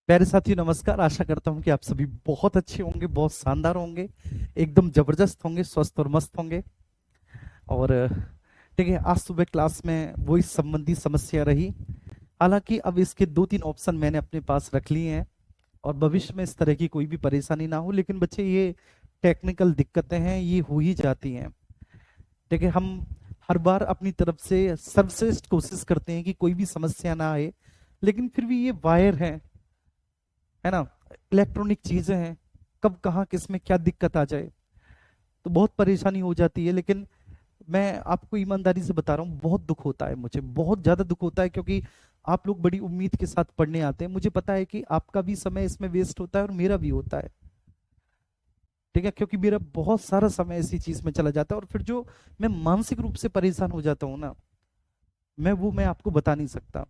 प्यारे साथियों नमस्कार। आशा करता हूं कि आप सभी बहुत अच्छे होंगे, बहुत शानदार होंगे, एकदम जबरदस्त होंगे, स्वस्थ और मस्त होंगे। और ठीक है, आज सुबह क्लास में वो इस संबंधी समस्या रही। हालांकि अब इसके दो तीन ऑप्शन मैंने अपने पास रख लिए हैं और भविष्य में इस तरह की कोई भी परेशानी ना हो। लेकिन बच्चे, ये टेक्निकल दिक्कतें हैं, ये हो ही जाती हैं। ठीक है, हम हर बार अपनी तरफ से सर्वश्रेष्ठ कोशिश करते हैं कि कोई भी समस्या ना आए, लेकिन फिर भी ये वायर है ना, इलेक्ट्रॉनिक चीजें हैं, कब कहाँ किस में क्या दिक्कत आ जाए तो बहुत परेशानी हो जाती है। लेकिन मैं आपको ईमानदारी से बता रहा हूँ, बहुत दुख होता है, मुझे बहुत ज्यादा दुख होता है, क्योंकि आप लोग बड़ी उम्मीद के साथ पढ़ने आते हैं। मुझे पता है कि आपका भी समय इसमें वेस्ट होता है और मेरा भी होता है। ठीक है, क्योंकि मेरा बहुत सारा समय इसी चीज में चला जाता है, और फिर जो मैं मानसिक रूप से परेशान हो जाता हूँ ना, मैं आपको बता नहीं सकता।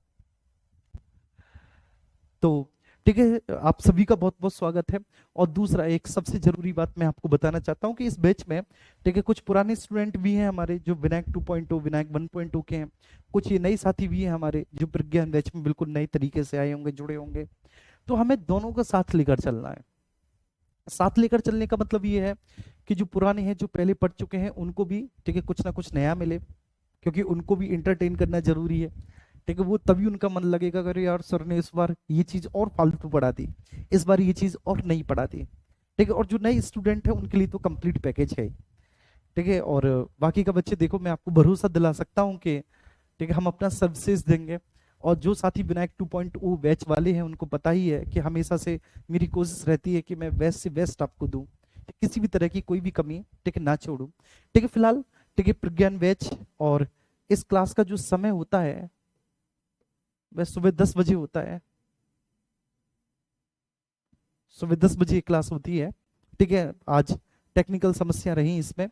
तो ठीक है, आप सभी का बहुत बहुत स्वागत है। और दूसरा, एक सबसे जरूरी बात मैं आपको बताना चाहता हूँ कि इस बैच में ठीक है, कुछ पुराने स्टूडेंट भी हैं हमारे जो विनायक 2.0 विनायक 1.0 के हैं। कुछ ये नए साथी भी हैं हमारे जो प्रज्ञान बैच में बिल्कुल नए तरीके से आए होंगे, जुड़े होंगे। तो हमें दोनों का साथ लेकर चलना है। साथ लेकर चलने का मतलब ये है कि जो पुराने हैं, जो पहले पढ़ चुके हैं, उनको भी ठीक है कुछ ना कुछ नया मिले, क्योंकि उनको भी इंटरटेन करना जरूरी है। ठीक है, वो तभी उनका मन लगेगा, अगर यार सर ने इस बार ये चीज और फालतू पढ़ा दी, इस बार ये चीज और नहीं पढ़ा दी। ठीक है, और जो नए स्टूडेंट है उनके लिए तो कंप्लीट पैकेज है। ठीक है, और बाकी का बच्चे देखो, मैं आपको भरोसा दिला सकता हूँ कि ठीक है, हम अपना सर्विसेज देंगे। और जो साथी विनायक 2.0 बैच वाले हैं, उनको पता ही है कि हमेशा से मेरी कोशिश रहती है कि मैं बेस्ट से बेस्ट आपको दूं, किसी भी तरह की कोई भी कमी ठीक है ना छोड़ूं। ठीक है, फिलहाल ठीक है, प्रज्ञान बैच और इस क्लास का जो समय होता है वह सुबह 10 बजे होता है। सुबह 10 बजे क्लास होती है। ठीक है, आज टेक्निकल समस्या रही इसमें।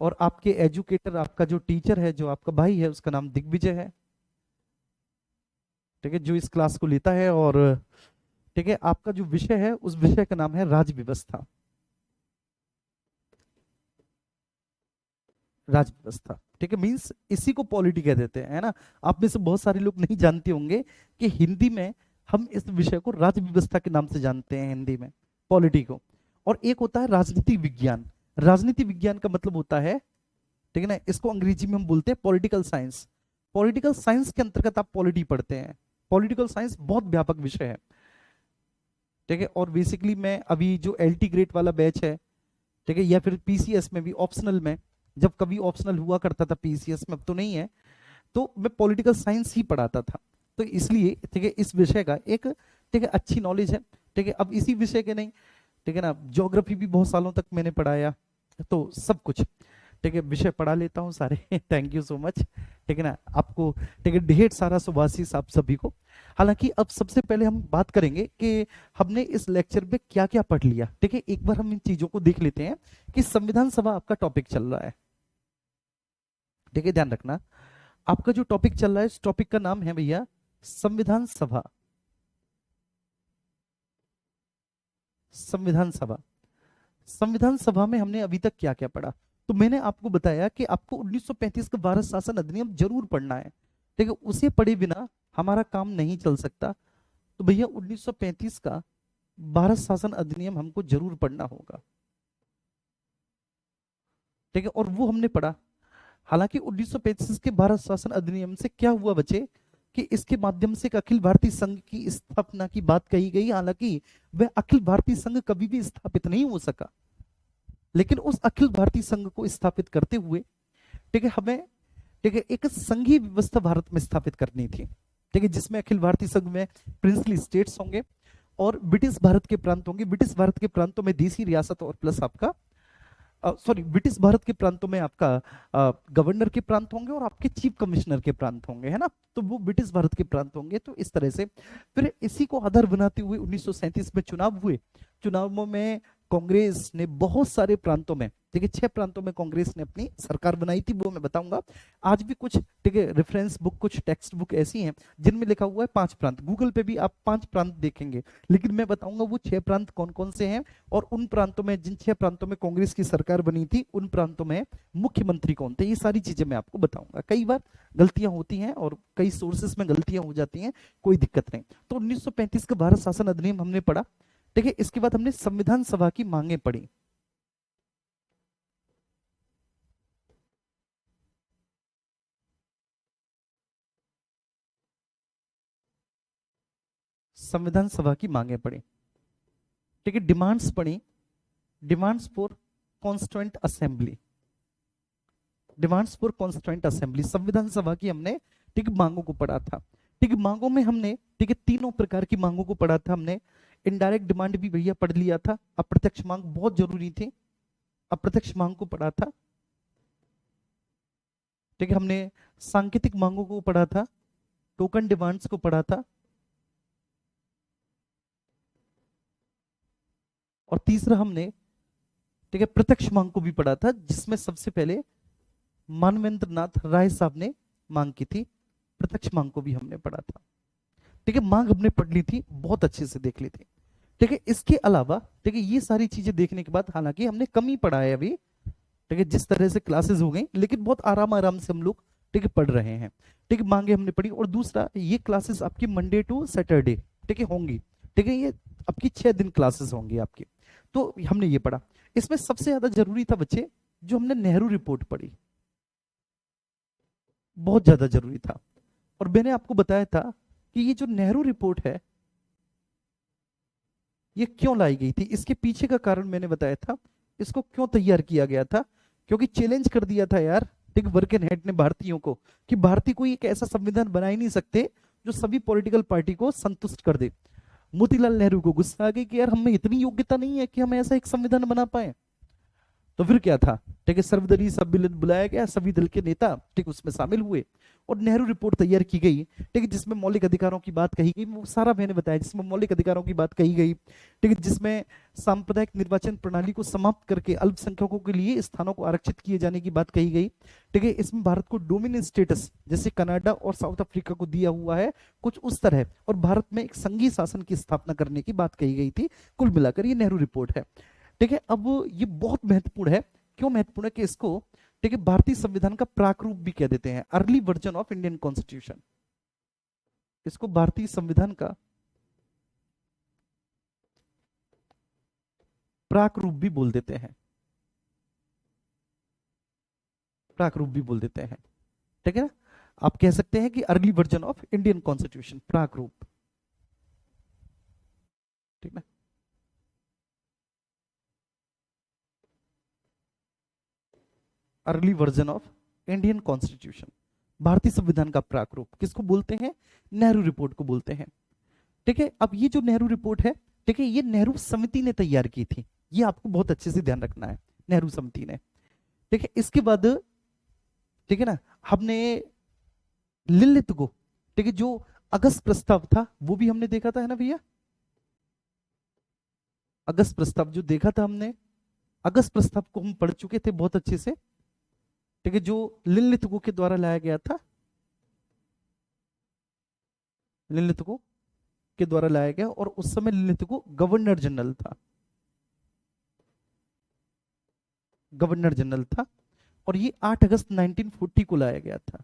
और आपके एजुकेटर, आपका जो टीचर है, जो आपका भाई है, उसका नाम दिग्विजय है। ठीक है, जो इस क्लास को लेता है। और ठीक है, आपका जो विषय है, उस विषय का नाम है राज व्यवस्था। राज व्यवस्था ठीक है, मीन्स इसी को पॉलिटी कह देते हैं, है ना। आप में से बहुत सारे लोग नहीं जानते होंगे कि हिंदी में हम इस विषय को राज व्यवस्था के नाम से जानते हैं, हिंदी में पॉलिटी को। और एक होता है राजनीति विज्ञान। राजनीति विज्ञान का मतलब होता है, ठीक है ना, इसको अंग्रेजी में हम बोलते हैं पॉलिटिकल साइंस। पॉलिटिकल साइंस के अंतर्गत आप पॉलिटी पढ़ते हैं। पॉलिटिकल साइंस बहुत व्यापक विषय है। ठीक है, और बेसिकली मैं अभी जो एलटी ग्रेड वाला बैच है, ठीक है, या फिर पीसीएस में भी ऑप्शनल में, जब कभी ऑप्शनल हुआ करता था पीसीएस में, अब तो नहीं है, तो मैं पॉलिटिकल साइंस ही पढ़ाता था। तो इसलिए ठीक है, इस विषय का एक ठीक है अच्छी नॉलेज है। ठीक है, अब इसी विषय के नहीं, ठीक है ना, ज्योग्राफी भी बहुत सालों तक मैंने पढ़ाया, तो सब कुछ ठीक है विषय पढ़ा लेता हूँ सारे। Thank you so much. ठीक है ना, आपको ठीक है ढेर सारा शुभाशीष आप सभी को। हालांकि अब सबसे पहले हम बात करेंगे कि हमने इस लेक्चर में क्या क्या पढ़ लिया। ठीक है, एक बार हम इन चीजों को देख लेते हैं कि संविधान सभा आपका टॉपिक चल रहा है। ठीक है, ध्यान रखना, आपका जो टॉपिक चल रहा है, इस टॉपिक का नाम है भैया संविधान सभा। संविधान सभा। संविधान सभा में हमने अभी तक क्या क्या पढ़ा। तो मैंने आपको बताया कि आपको 1935 का भारत शासन अधिनियम जरूर पढ़ना है। ठीक है, उसे पढ़े बिना हमारा काम नहीं चल सकता। तो भैया 1935 का भारत शासन अधिनियम हमको जरूर पढ़ना होगा। ठीक है, और वो हमने पढ़ा। हालांकि 1935 के भारत शासन अधिनियम से क्या हुआ बच्चे, कि इसके माध्यम से एक अखिल भारतीय संघ की स्थापना की बात कही गई। हालांकि वह अखिल भारतीय संघ कभी भी स्थापित नहीं हो सका, लेकिन उस अखिल भारतीय संघ को स्थापित करते हुए ठीक है, हमें ठीक है एक संघीय व्यवस्था भारत में स्थापित करनी थी। ठीक है, जिसमें अखिल भारतीय संघ में प्रिंसली स्टेट्स होंगे और ब्रिटिश भारत के प्रांत होंगे। ब्रिटिश भारत के प्रांतों में देसी रियासत और प्लस आपका सॉरी, ब्रिटिश भारत के प्रांतों में आपका गवर्नर के प्रांत होंगे और आपके चीफ कमिश्नर के प्रांत होंगे, है ना। तो वो ब्रिटिश भारत के प्रांत होंगे। तो इस तरह से फिर इसी को आधार बनाते हुए 1937 में चुनाव हुए। चुनावों में कांग्रेस ने बहुत सारे प्रांतों में ठीक है, 6 प्रांतों में कांग्रेस ने अपनी सरकार बनाई थी, वो मैं बताऊंगा। आज भी कुछ, ठीक है, रेफरेंस बुक, कुछ टेक्स्ट बुक ऐसी हैं जिनमें लिखा हुआ है 5 प्रांत। गूगल पे भी आप 5 प्रांत देखेंगे, लेकिन मैं बताऊंगा वो 6 प्रांत कौन कौन से हैं, और उन प्रांतों में, जिन 6 प्रांतों में कांग्रेस की सरकार बनी थी, उन प्रांतों में मुख्यमंत्री कौन थे। ये सारी चीजें मैं आपको बताऊंगा। कई बार गलतियां होती हैं और कई सोर्सेस में गलतियां हो जाती हैं, कोई दिक्कत नहीं। तो 1935 का भारत शासन अधिनियम हमने पढ़ा, ठीक है। इसके बाद हमने संविधान सभा की मांगे पढ़ी। संविधान सभा की मांगे पढ़ी, ठीक है। डिमांड्स पढ़ी, demands for constituent assembly, demands for constituent assembly, संविधान सभा की हमने, ठीक, मांगों को पढ़ा था। ठीक, मांगों में हमने, ठीक है, तीनों प्रकार की मांगों को पढ़ा था हमने। इनडायरेक्ट डिमांड भी भैया पढ़ लिया था, अप्रत्यक्ष मांग बहुत जरूरी थी, अप्रत्यक्ष मांग को पढ़ा था, ठीक है। हमने सांकेतिक मांगों को पढ़ा था, टोकन डिमांड्स को पढ़ा था, और तीसरा हमने, ठीक है, प्रत्यक्ष मांग को भी पढ़ा था, जिसमें सबसे पहले मानवेंद्र नाथ राय साहब ने मांग की थी। प्रत्यक्ष मांग को भी हमने पढ़ा था, ठीक है। मांग हमने पढ़ ली थी, बहुत अच्छे से देख ली थी, ठीक है। इसके अलावा, ठीक है, ये सारी चीजें देखने के बाद, हालांकि हमने कम ही पढ़ा है अभी, ठीक है, जिस तरह से क्लासेस हो गई, लेकिन बहुत आराम आराम से हम लोग, ठीक है, पढ़ रहे हैं, ठीक है। मांगे हमने पढ़ी, और दूसरा, ये क्लासेस आपकी मंडे टू सैटरडे, ठीक है, होंगी, ठीक है। ये आपकी 6 दिन क्लासेस होंगी आपकी। तो हमने ये पढ़ा। इसमें सबसे ज्यादा जरूरी था बच्चे, जो हमने नेहरू रिपोर्ट पढ़ी, बहुत ज्यादा जरूरी था। और मैंने आपको बताया था कि ये जो नेहरू रिपोर्ट है, ये क्यों लाई गई थी, इसके पीछे का कारण मैंने बताया था। इसको क्यों तैयार किया गया था, क्योंकि चैलेंज कर दिया था यार, ठीक, वर्केनहेड ने भारतीयों को, कि भारतीय कोई एक ऐसा संविधान बना ही नहीं सकते जो सभी पॉलिटिकल पार्टी को संतुष्ट कर दे। मोतीलाल नेहरू को गुस्सा आ गई कि यार हम में इतनी योग्यता नहीं है कि हम ऐसा एक संविधान बना पाए। तो फिर क्या था, ठीक है, सर्वदलीय सम्मेलन बुलाया गया, सभी दल के नेता, ठीक, उसमें शामिल हुए, और नेहरू रिपोर्ट तैयार की गई, ठीक है, जिसमें मौलिक अधिकारों की बात कही गई, वो सारा मैंने बताया, जिसमें मौलिक अधिकारों की बात कही गई, ठीक है, जिसमें सांप्रदायिक निर्वाचन प्रणाली को समाप्त करके अल्पसंख्यकों के लिए स्थानों को आरक्षित किए जाने की बात कही गई, ठीक है। इसमें भारत को डोमिनेंट स्टेटस, जैसे कनाडा और साउथ अफ्रीका को दिया हुआ है, कुछ उस तरह, और भारत में एक संघीय शासन की स्थापना करने की बात कही गई थी। कुल मिलाकर ये नेहरू रिपोर्ट है, ठीक है। अब ये बहुत महत्वपूर्ण है, क्यों महत्वपूर्ण है कि इसको, ठीक है, भारतीय संविधान का प्राक रूप भी कह देते हैं, early version of Indian constitution. इसको भारतीय संविधान का प्राक रूप भी बोल देते हैं, प्राक रूप भी बोल देते हैं, ठीक है ना। आप कह सकते हैं कि early version of Indian constitution, प्राक रूप, ठीक ना। Early version of Indian constitution, भारतीय संविधान का प्राक रूप किसको बोलते हैं, नेहरू रिपोर्ट को बोलते हैं, ठीक है। अब ये जो नेहरू रिपोर्ट है, ठीक है, ये नेहरू समिति ने तैयार की थी, ये आपको बहुत अच्छे से ध्यान रखना है, नेहरू समिति ने, ठीक है। इसके बाद, ठीक है ना, हमने लिलित को, ठीक है, जो अगस्त प्रस्ताव था वो भी हमने देखा था, है ना भैया। अगस्त प्रस्ताव जो देखा था हमने, अगस्त प्रस्ताव को हम पढ़ चुके थे बहुत अच्छे से, ठीक है, जो लिलितगो के द्वारा लाया गया था, लिलितगो के द्वारा लाया गया, और उस समय लिलितगो गवर्नर जनरल था, गवर्नर जनरल था, और ये 8 अगस्त 1940 को लाया गया था,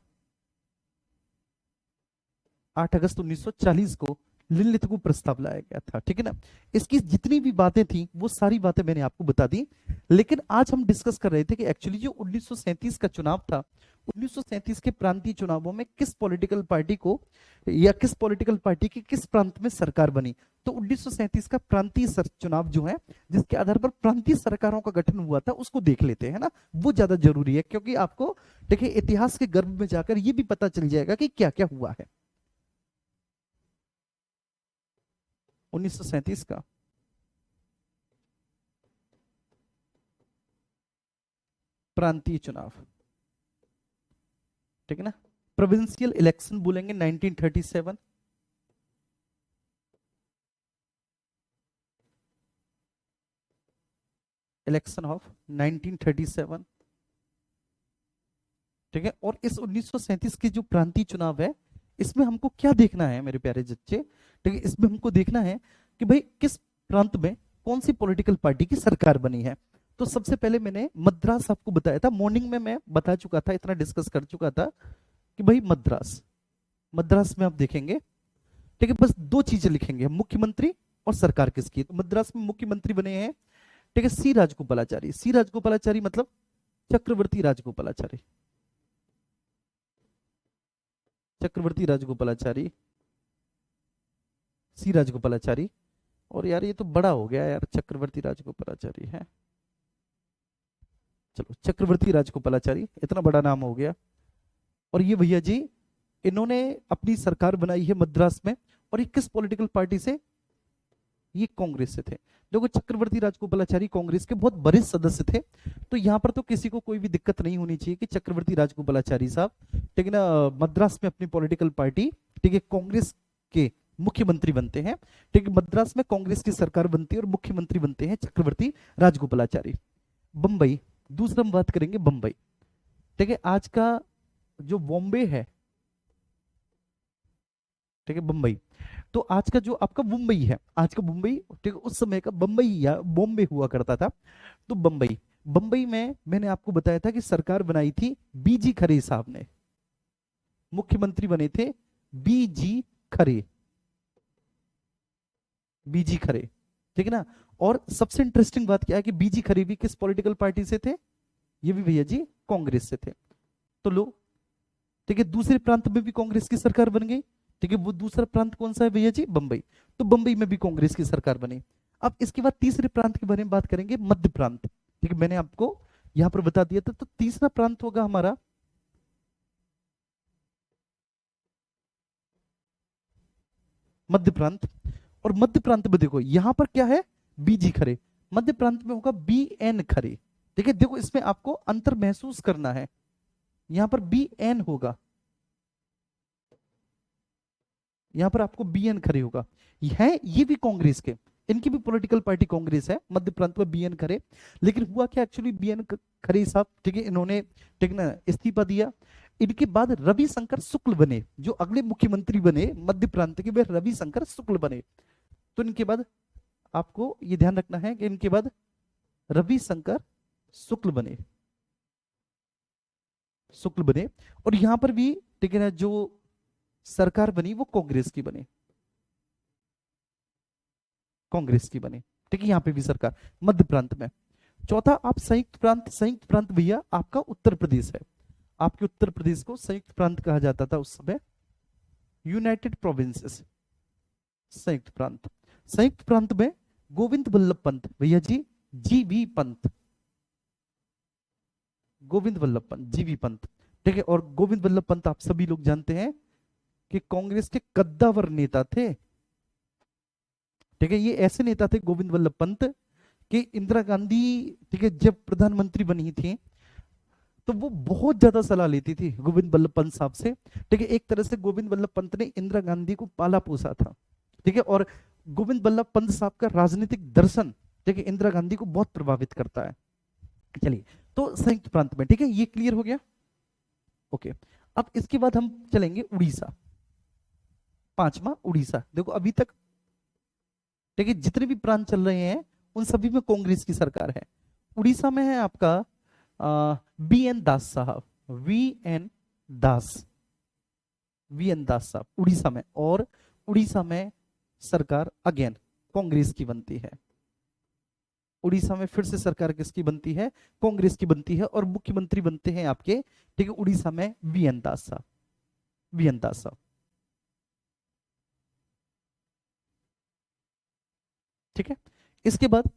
8 अगस्त 1940 को लिलितगो प्रस्ताव लाया गया था, ठीक है ना। इसकी जितनी भी बातें थी वो सारी बातें मैंने आपको बता दी, लेकिन आज हम डिस्कस कर रहे थे कि एक्चुअली जो 1937 का चुनाव था, 1937 के प्रांतीय चुनावों में किस पॉलिटिकल पार्टी को, या किस पॉलिटिकल पार्टी की किस प्रांत में सरकार बनी। तो 1937 का प्रांतीय चुनाव जो है, जिसके आधार पर प्रांतीय सरकारों का गठन हुआ था, उसको देख लेते हैं ना, वो ज्यादा जरूरी है, क्योंकि आपको, देखिए, इतिहास के गर्भ में जाकर ये भी पता चल जाएगा कि क्या क्या हुआ है। 1937 का प्रांतीय चुनाव, ठीक है ना, प्रोविंशियल इलेक्शन बोलेंगे 1937, इलेक्शन ऑफ 1937। ठीक है, और इस 1937 के जो प्रांतीय चुनाव है, इसमें हमको क्या देखना है मेरे प्यारे बच्चे? ठीक है, इसमें हमको देखना है कि भाई किस प्रांत में कौन सी पॉलिटिकल पार्टी की सरकार बनी है। तो सबसे पहले मैंने मद्रास आपको बताया था, मॉर्निंग में मैं बता चुका था, इतना डिस्कस कर चुका था कि भाई मद्रास, मद्रास में आप देखेंगे, ठीक है, बस दो चीजें लिखेंगे, मुख्यमंत्री और सरकार किसकी। तो मद्रास में मुख्यमंत्री बने हैं, ठीक है, सी राजगोपालाचारी। सी राजगोपालाचारी मतलब चक्रवर्ती राजगोपालाचारी, चक्रवर्ती राजगोपालाचारी, सी राजगोपालाचारी। और यार ये तो बड़ा हो गया यार, चक्रवर्ती राजगोपालाचारी है, चलो चक्रवर्ती राजगोपालाचारी, इतना बड़ा नाम हो गया। और ये भैया जी, इन्होंने अपनी सरकार बनाई है मद्रास में, और ये किस पॉलिटिकल पार्टी से? ये कांग्रेस से थे। देखो चक्रवर्ती राजगोपालाचारी कांग्रेस के बहुत बड़े सदस्य थे, तो यहाँ पर तो किसी को कोई भी दिक्कत नहीं होनी चाहिए कि चक्रवर्ती राजगोपालाचारी साहब, ठीक है ना, मद्रास में अपनी पॉलिटिकल पार्टी, ठीक है, कांग्रेस के मुख्यमंत्री बनते हैं। ठीक है, मद्रास में कांग्रेस की सरकार बनती है और मुख्यमंत्री बनते हैं चक्रवर्ती राजगोपालाचारी। बंबई, दूसरा हम बात करेंगे बंबई। ठीक है, आज का जो बॉम्बे है, ठीक है, बंबई, तो आज का जो आपका मुंबई है, आज का मुंबई, ठीक है, उस समय का बंबई या बॉम्बे हुआ करता था। तो बंबई, बंबई में मैंने आपको बताया था कि सरकार बनाई थी बीजी खरे साहब ने, मुख्यमंत्री बने थे बीजी खरे, बीजी खरे, ठीक है ना। और सबसे इंटरेस्टिंग बात क्या है कि बीजी खरे भी किस पॉलिटिकल पार्टी से थे? ये भी भैया जी कांग्रेस से थे। तो लो, ठीक है, दूसरे प्रांत में भी कांग्रेस की सरकार बन गई। ठीक है, वो दूसरा प्रांत कौन सा है भैया जी? बंबई। तो बंबई में भी कांग्रेस की सरकार बनी। अब इसके बाद तीसरे प्रांत के बारे में बात करेंगे, मध्य प्रांत। ठीक है, मैंने आपको यहां पर बता दिया था। तो तीसरा प्रांत होगा हमारा मध्य प्रांत। और मध्य प्रांत में देखो यहां पर क्या है? बीजी खरे। मध्य प्रांत में होगा बी एन खरे। ठीक है, देखो इसमें आपको अंतर महसूस करना है, यहां पर बी एन होगा, यहां पर आपको बीएन खरे होगा। है ये भी कांग्रेस के, इनकी भी पॉलिटिकल पार्टी कांग्रेस है, मध्य प्रांत में बीएन खरे। लेकिन हुआ क्या एक्चुअली, बीएन खरे साहब, ठीक है, इन्होंने, ठीक ना, इस्तीफा दिया। इनके बाद रविशंकर शुक्ल बने, जो अगले मुख्यमंत्री बने मध्य प्रांत के, वे रविशंकर शुक्ल बने। तो इनके बाद आपको ये ध्यान रखना है कि इनके बाद रविशंकर शुक्ल बने, शुक्ल बने। और यहां पर भी, ठीक है ना, जो सरकार बनी वो कांग्रेस की बनी, कांग्रेस की बनी। ठीक है, यहां पे भी सरकार मध्य प्रांत में। चौथा आप संयुक्त प्रांत। संयुक्त प्रांत भैया आपका उत्तर प्रदेश है, आपके उत्तर प्रदेश को संयुक्त प्रांत कहा जाता था उस समय, यूनाइटेड प्रोविंसेस, संयुक्त प्रांत। संयुक्त प्रांत में गोविंद वल्लभ पंत भैया जी, जीवी पंत, गोविंद वल्लभ पंत, जीवी पंत। ठीक है, और गोविंद वल्लभ पंत आप सभी लोग जानते हैं कि कांग्रेस के कद्दावर नेता थे। ठीक है, ये ऐसे नेता थे गोविंद वल्लभ पंत कि इंदिरा गांधी, ठीक है, जब प्रधानमंत्री बनी थी तो वो बहुत ज्यादा सलाह लेती थी गोविंद वल्लभ पंत साहब से। ठीक है, एक तरह से गोविंद वल्लभ पंत ने इंदिरा गांधी को पाला पोसा था। ठीक है, और गोविंद वल्लभ पंत साहब का राजनीतिक दर्शन, ठीक है, इंदिरा गांधी को बहुत प्रभावित करता है। चलिए, तो संयुक्त प्रांत में, ठीक है, ये क्लियर हो गया। ओके, अब इसके बाद हम चलेंगे उड़ीसा, पांचवा उड़ीसा। देखो अभी तक, ठीक है, जितने भी प्रांत चल रहे हैं उन सभी में कांग्रेस की सरकार है। उड़ीसा में है आपका बी एन दास साहब, वी एन दास, वी एन दास साहब उड़ीसा में। और उड़ीसा में सरकार अगेन कांग्रेस की बनती है। उड़ीसा में फिर से सरकार किसकी बनती है? कांग्रेस की बनती है। और मुख्यमंत्री बनते हैं आपके, ठीक है, उड़ीसा में वी एन दास साहब, वी एन दास साहब। ठीक है, इसके बाद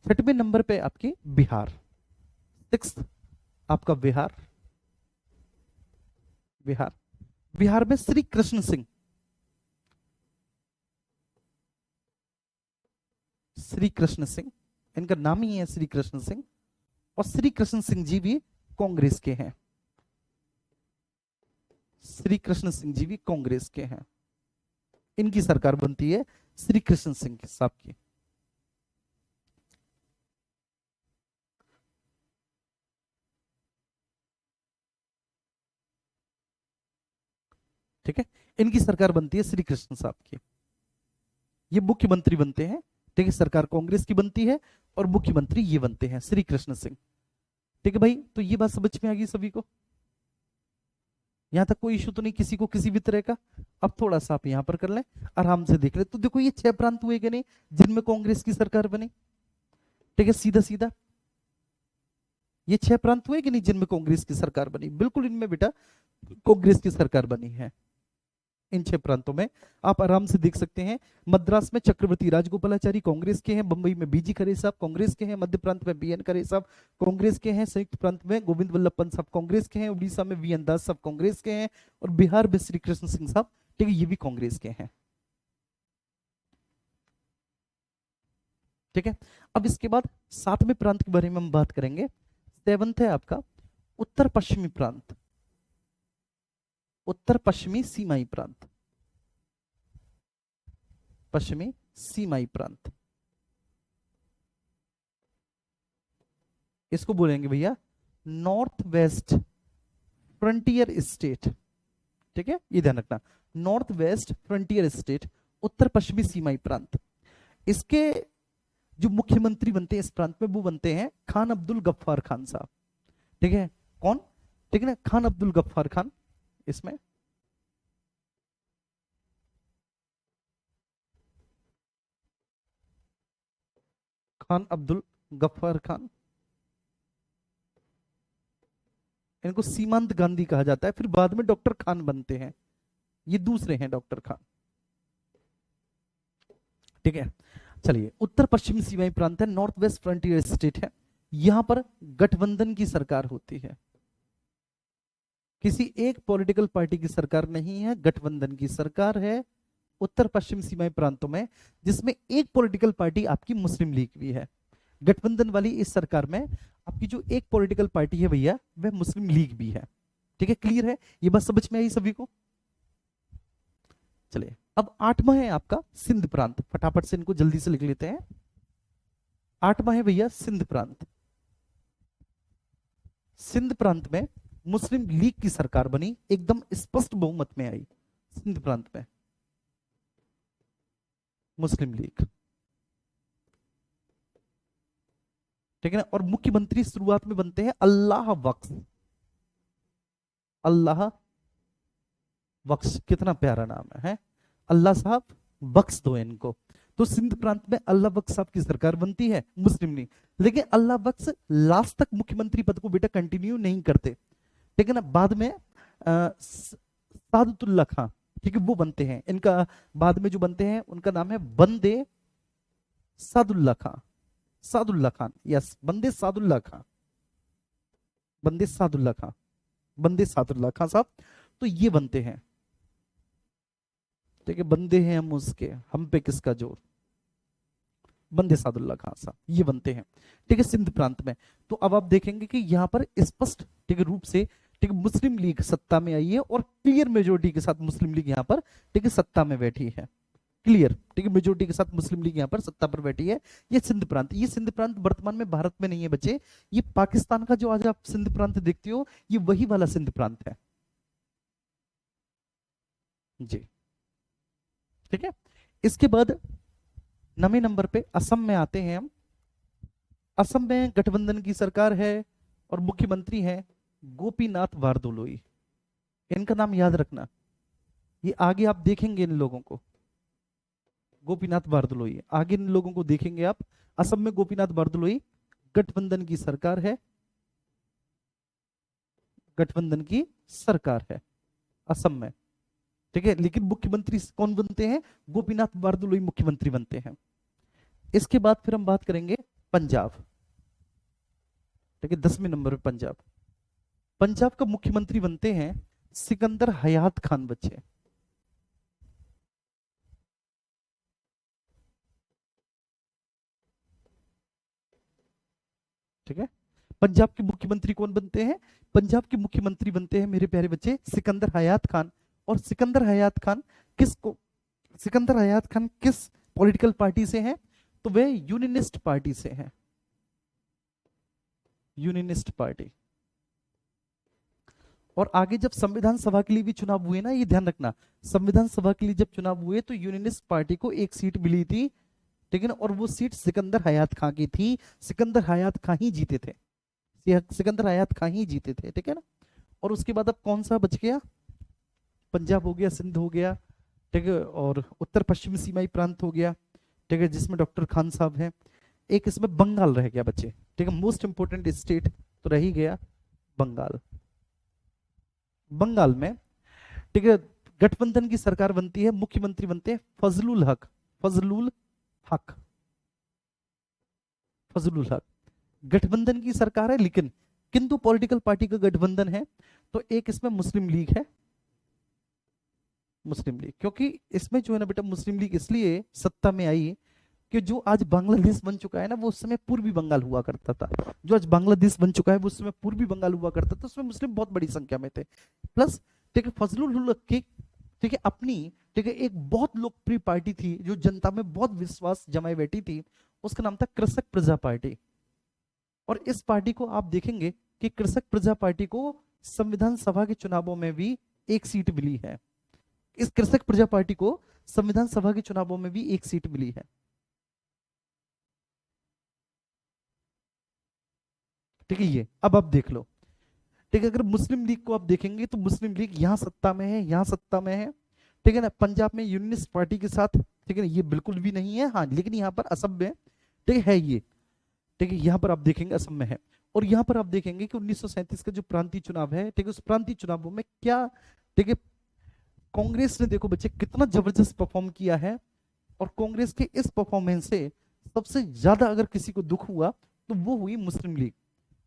छठवें नंबर पे आपके बिहार, सिक्स आपका बिहार, बिहार। बिहार में श्री कृष्ण सिंह, श्री कृष्ण सिंह, इनका नाम ही है श्री कृष्ण सिंह। और श्री कृष्ण सिंह जी भी कांग्रेस के हैं, श्री कृष्ण सिंह जी भी कांग्रेस के हैं। इनकी सरकार बनती है श्री कृष्ण सिंह साहब की। ठीक है, इनकी सरकार बनती है श्री कृष्ण साहब की, ये मुख्यमंत्री बनते हैं। ठीक है, सरकार कांग्रेस की बनती है और मुख्यमंत्री ये बनते हैं श्री कृष्ण सिंह। ठीक है भाई, तो ये बात समझ में आ गई सभी को, यहां तक कोई इशू तो नहीं किसी को किसी भी तरह का। अब थोड़ा सा आप यहां पर कर लें, आराम से देख ले। तो देखो ये 6 प्रांत हुए कि नहीं जिनमें कांग्रेस की सरकार बनी। ठीक है, सीधा सीधा ये 6 प्रांत हुए कि नहीं जिनमें कांग्रेस की सरकार बनी, बिल्कुल इनमें बेटा कांग्रेस की सरकार बनी है। इन 6 प्रांतों में आप आराम से देख सकते हैं। मद्रास में चक्रवर्ती राजगोपालाचारी कांग्रेस के हैं, बंबई में बीजी खरे साहब कांग्रेस के हैं, मध्य प्रांत में बीएन खरे साहब कांग्रेस के हैं, संयुक्त प्रांत में गोविंद वल्लभ पंत साहब कांग्रेस के हैं, उड़ीसा में वीएन दास साहब कांग्रेस के हैं, और बिहार में श्री कृष्ण सिंह साहब, ठीक है, ये भी कांग्रेस के हैं। ठीक है, अब इसके बाद 7वें प्रांत के बारे में हम बात करेंगे। 7th है आपका उत्तर पश्चिमी प्रांत, उत्तर पश्चिमी सीमाई प्रांत, पश्चिमी सीमाई प्रांत, इसको बोलेंगे भैया नॉर्थ वेस्ट फ्रंटियर स्टेट। ठीक है, ये ध्यान रखना, नॉर्थ वेस्ट फ्रंटियर स्टेट, उत्तर पश्चिमी सीमाई प्रांत। इसके जो मुख्यमंत्री बनते हैं इस प्रांत में, वो बनते हैं खान अब्दुल गफ्फार खान साहब। ठीक है, कौन? ठीक है ना, खान अब्दुल गफ्फार खान। इसमें खान अब्दुल गफ्फार खान, इनको सीमांत गांधी कहा जाता है, फिर बाद में डॉक्टर खान बनते हैं, ये दूसरे हैं डॉक्टर खान। ठीक है, चलिए, उत्तर पश्चिमी सीमाई प्रांत है, नॉर्थ वेस्ट फ्रंटियर स्टेट है, यहां पर गठबंधन की सरकार होती है, किसी एक पॉलिटिकल पार्टी की सरकार नहीं है, गठबंधन की सरकार है उत्तर पश्चिम सीमाई प्रांतों में, जिसमें एक पॉलिटिकल पार्टी आपकी मुस्लिम लीग भी है। गठबंधन वाली इस सरकार में आपकी जो एक पॉलिटिकल पार्टी है भैया, वह मुस्लिम लीग भी है। ठीक है, क्लियर है, ये बात समझ में आई सभी को? चलिए, अब 8वां है आपका सिंध प्रांत, फटाफट से इनको जल्दी से लिख लेते हैं। 8वां है भैया सिंध प्रांत। सिंध प्रांत में मुस्लिम लीग की सरकार बनी, एकदम स्पष्ट बहुमत में आई सिंध प्रांत में मुस्लिम लीग। ठीक है ना, और मुख्यमंत्री शुरुआत में बनते हैं अल्लाह बख्श। अल्लाह बख्श, कितना प्यारा नाम है? अल्लाह साहब बख्श दो इनको। तो सिंध प्रांत में अल्लाह बख्श साहब की सरकार बनती है, मुस्लिम लीग। लेकिन अल्लाह बख्श लास्ट तक मुख्यमंत्री पद को बेटा कंटिन्यू नहीं करते। ठीक है ना, बाद में सादुल्लाह खां, ठीक है, वो बनते हैं। इनका बाद में जो बनते हैं उनका नाम है बंदे सादुल्लाह खां, सादुल्लाह खान, यस, बंदे सादुल्लाह खां, बंदे सादुल्लाह खां, बंदे सादुल्लाह खां साहब, तो ये बनते हैं। ठीक है, बंदे हैं हम उसके, हम पे किसका जोर, बंदे सादुल्लाह खां साहब ये बनते हैं। ठीक है, सिंध प्रांत में। तो अब आप देखेंगे कि यहां पर स्पष्ट ठीक है रूप से ठीक है मुस्लिम लीग सत्ता में आई है, और क्लियर मेजोरिटी के साथ मुस्लिम लीग यहां पर ठीक है सत्ता में बैठी है, क्लियर, ठीक है, मेजोरिटी के साथ मुस्लिम लीग यहां पर सत्ता पर बैठी है। ये सिंध प्रांत, ये सिंध प्रांत वर्तमान में भारत में नहीं है बच्चे, ये पाकिस्तान का जो आज आप सिंध प्रांत देखते हो, ये वही वाला सिंध प्रांत है जी। ठीक है, इसके बाद 9वें नंबर पे असम में आते हैं हम। असम में गठबंधन की सरकार है और मुख्यमंत्री हैं गोपीनाथ बारदोलोई। इनका नाम याद रखना, ये आगे आप देखेंगे इन लोगों को, गोपीनाथ बारदोलोई, आगे इन लोगों को देखेंगे आप। असम में गोपीनाथ बारदोलोई, गठबंधन की सरकार है, गठबंधन की सरकार है असम में। ठीक है, लेकिन मुख्यमंत्री कौन बनते हैं? गोपीनाथ बारदोलोई मुख्यमंत्री बनते हैं। इसके बाद फिर हम बात करेंगे पंजाब। ठीक है, 10वें नंबर पे पंजाब। पंजाब का मुख्यमंत्री बनते हैं सिकंदर हयात खान बच्चे। ठीक है, पंजाब के मुख्यमंत्री कौन बनते हैं? पंजाब के मुख्यमंत्री बनते हैं मेरे प्यारे बच्चे सिकंदर हयात खान। और सिकंदर हयात खान किसको, सिकंदर हयात खान किस पॉलिटिकल पार्टी से हैं? तो वे यूनियनिस्ट पार्टी से हैं, यूनियनिस्ट पार्टी। और आगे जब संविधान सभा के लिए भी चुनाव हुए ना, ये ध्यान रखना, संविधान सभा के लिए जब चुनाव हुए तो यूनियनिस्ट पार्टी को एक सीट मिली थी, ठीक है ना, और वो सीट सिकंदर हयात खां की थी। सिकंदर हयात खां ही जीते थे, सिकंदर हयात खां ही जीते थे, ठीक है ना। और उसके बाद अब कौन सा बच गया? पंजाब हो गया, सिंध हो गया, ठीक है, और उत्तर पश्चिमी सीमाई प्रांत हो गया, ठीक है, जिसमें डॉक्टर खान साहब हैं। एक इसमें बंगाल रह गया बच्चे, ठीक है, मोस्ट इंपोर्टेंट स्टेट तो रह ही गया बंगाल। बंगाल में, ठीक है, गठबंधन की सरकार बनती है, मुख्यमंत्री बनते हैं फजलुल हक, फजलुल हक, फजलुल हक। गठबंधन की सरकार है, लेकिन किंतु पॉलिटिकल पार्टी का गठबंधन है, तो एक इसमें मुस्लिम लीग है, मुस्लिम लीग, क्योंकि इसमें जो है ना बेटा, मुस्लिम लीग इसलिए सत्ता में आई कि जो आज बांग्लादेश बन चुका है ना, वो उस समय पूर्वी बंगाल हुआ करता था। जो आज बांग्लादेश बन चुका है वो उस समय पूर्वी बंगाल हुआ करता था, उसमें मुस्लिम बहुत बड़ी संख्या में थे। प्लस, ठीक है, फजलुल हक की, ठीक है, अपनी, ठीक है, एक बहुत लोकप्रिय पार्टी थी जो जनता में बहुत विश्वास जमाए बैठी थी, उसका नाम था कृषक प्रजा पार्टी। और इस पार्टी को आप देखेंगे कि कृषक प्रजा पार्टी को संविधान सभा के चुनावों में भी एक सीट मिली है। इस कृषक प्रजा पार्टी को संविधान सभा के चुनावों में भी एक सीट मिली है, ठीक है। ये अब आप देख लो, ठीक है, अगर मुस्लिम लीग को आप देखेंगे तो मुस्लिम लीग यहाँ सत्ता में है, यहाँ सत्ता में है, ठीक है ना। पंजाब में यूनियनिस्ट पार्टी के साथ, ठीक है ना, ये बिल्कुल भी नहीं है, हाँ, लेकिन यहाँ पर असम में, ठीक है ये, ठीक है, यहाँ पर आप देखेंगे असम में है। और यहाँ पर आप देखेंगे कि 1937 का जो प्रांतीय चुनाव है, ठीक है, उस प्रांतीय चुनावों में क्या, ठीक है, कांग्रेस ने देखो बच्चे कितना जबरदस्त परफॉर्म किया है। और कांग्रेस के इस परफॉर्मेंस से सबसे ज्यादा अगर किसी को दुख हुआ तो वो हुई मुस्लिम लीग,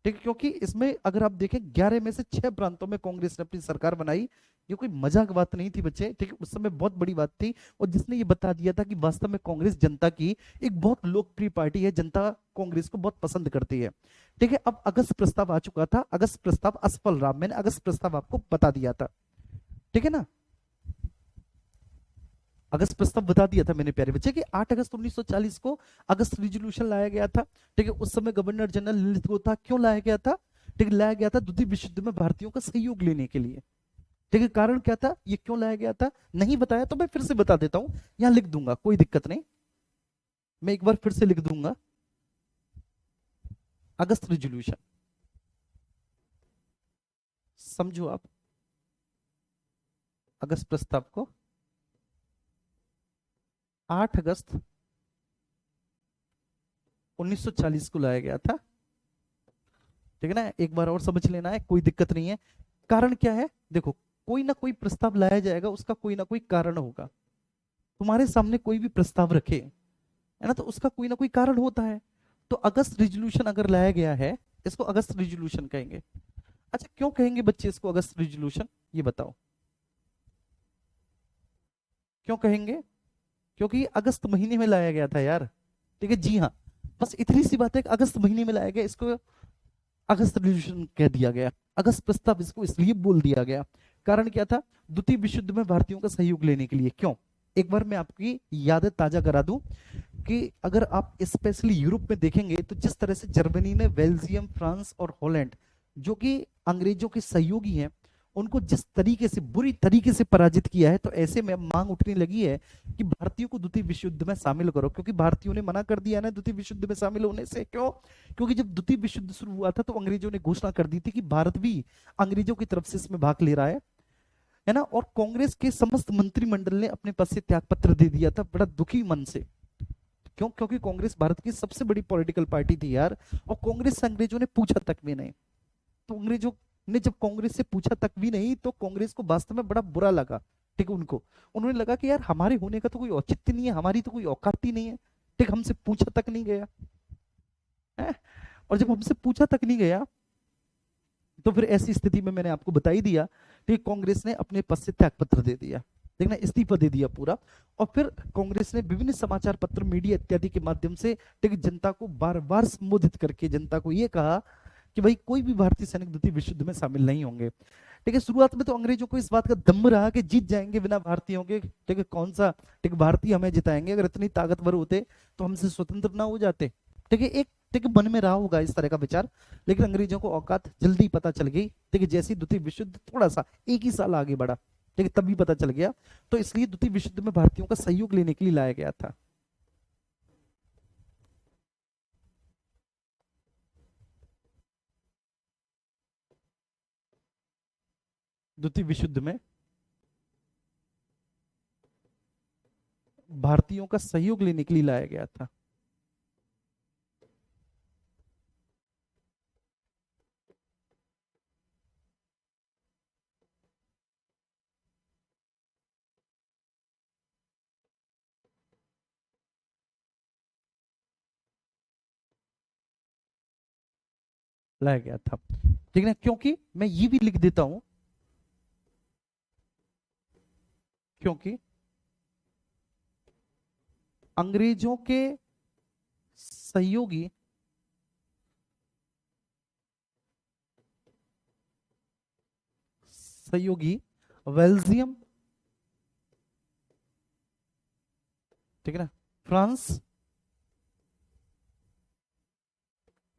ठीक है, क्योंकि इसमें अगर आप देखें 11 में से 6 प्रांतों में कांग्रेस ने अपनी सरकार बनाई। ये कोई मजाक बात नहीं थी बच्चे, ठीक है, उस समय बहुत बड़ी बात थी। और जिसने ये बता दिया था कि वास्तव में कांग्रेस जनता की एक बहुत लोकप्रिय पार्टी है, जनता कांग्रेस को बहुत पसंद करती है, ठीक है। अब अगस्त प्रस्ताव आ चुका था, अगस्त प्रस्ताव असफल रहा, मैंने अगस्त प्रस्ताव आपको बता दिया था, ठीक है ना। अगस्त प्रस्ताव बता दिया था मैंने प्यारे बच्चे कि 8 अगस्त 1940 को अगस्त रिजोल्यूशन लाया गया था, ठीक है। उस समय गवर्नर जनरल ललित गोता, क्यों लाया गया था? ठीक है, लाया गया था द्वितीय विश्व युद्ध में भारतीयों का सहयोग लेने के लिए, ठीक है। कारण क्या था, ये क्यों लाया गया था, नहीं बताया तो मैं फिर से बता देता हूं, यहां लिख दूंगा, कोई दिक्कत नहीं, मैं एक बार फिर से लिख दूंगा। अगस्त रिजोल्यूशन समझो आप, अगस्त प्रस्ताव को 8 अगस्त 1940 को लाया गया था, ठीक है ना। एक बार और समझ लेना है, कोई दिक्कत नहीं है। कारण क्या है, देखो, कोई ना कोई प्रस्ताव लाया जाएगा, उसका कोई ना कोई कारण होगा। तुम्हारे सामने कोई भी प्रस्ताव रखे, है ना, तो उसका कोई ना कोई कारण होता है। तो अगस्त रिजोल्यूशन अगर लाया गया है, इसको अगस्त रिजोल्यूशन कहेंगे। अच्छा, क्यों कहेंगे बच्चे इसको अगस्त रिजोल्यूशन, ये बताओ क्यों कहेंगे? क्योंकि अगस्त महीने में लाया गया था यार, ठीक है, जी हाँ, बस इतनी सी बात है कि अगस्त महीने में लाया गया, इसको अगस्त रिजोल्यूशन कह दिया गया। अगस्त प्रस्ताव इसको इसलिए बोल दिया गया, कारण क्या था, द्वितीय विश्व युद्ध में भारतीयों का सहयोग लेने के लिए। क्यों? एक बार मैं आपकी यादें ताजा करा दूं कि अगर आप स्पेशली यूरोप में देखेंगे तो जिस तरह से जर्मनी ने बेल्जियम, फ्रांस और हॉलैंड, जो कि अंग्रेजों के सहयोगी हैं, उनको जिस तरीके से, बुरी तरीके से पराजित किया है, तो ऐसे में मांग उठने लगी है कि भारतीयों को द्वितीय विश्व युद्ध में शामिल करो, क्योंकि भारतीयों ने मना कर दिया ना द्वितीय विश्व युद्ध में शामिल होने से। क्यों? क्योंकि जब द्वितीय विश्व युद्ध शुरू हुआ था तो अंग्रेजों ने घोषणा कर दी थी कि भारत भी अंग्रेजों की तरफ से इसमें भाग ले रहा है ना। और कांग्रेस के समस्त मंत्रिमंडल ने अपने पद से त्याग पत्र दे दिया था, बड़ा दुखी मन से। क्यों? क्योंकि कांग्रेस भारत की सबसे बड़ी पॉलिटिकल पार्टी थी यार, और कांग्रेस से अंग्रेजों ने पूछा तक भी नहीं। तो अंग्रेजों ने जब कांग्रेस से पूछा तक भी नहीं, तो कांग्रेस को वास्तव में बड़ा बुरा लगा, ठीक है। उनको, उन्होंने लगा कि यार हमारे होने का तो कोई औचित्य नहीं है, हमारी तो कोई औकात ही नहीं है, ठीक, हमसे पूछा तक नहीं गया है। और जब हमसे पूछा तक नहीं गया, तो फिर ऐसी स्थिति में मैंने आपको बता ही दिया, ठीक, कांग्रेस ने अपने पद से त्यागपत्र दे दिया, देखना, इस्तीफा दे दिया पूरा। और फिर कांग्रेस ने विभिन्न समाचार पत्र, मीडिया इत्यादि के माध्यम से, ठीक, जनता को बार बार संबोधित करके जनता को यह कहा कि भाई कोई भी भारतीय सैनिक द्वितीय विश्व युद्ध में शामिल नहीं होंगे, ठीक है। शुरुआत में तो अंग्रेजों को इस बात का दम रहा कि जीत जाएंगे बिना भारतीयों के, ठीक है, कौन सा, ठीक, भारतीय हमें जिताएंगे, अगर इतनी ताकतवर होते तो हमसे स्वतंत्र ना हो जाते, ठीक है। एक ठीक है, मन में रहा होगा इस तरह का विचार, लेकिन अंग्रेजों को औकात जल्दी पता चल गई। ठीक है, जैसे ही द्वितीय विश्व युद्ध थोड़ा सा एक ही साल आगे बढ़ा, ठीक है, तभी पता चल गया। तो इसलिए द्वितीय विश्व युद्ध में भारतीयों का सहयोग लेने के लिए लाया गया था। द्वितीय विश्व युद्ध में भारतीयों का सहयोग लेने के लिए लाया गया था। लाया गया था, ठीक है ना, क्योंकि मैं ये भी लिख देता हूं, क्योंकि अंग्रेजों के सहयोगी सहयोगी बेल्जियम, ठीक है ना, फ्रांस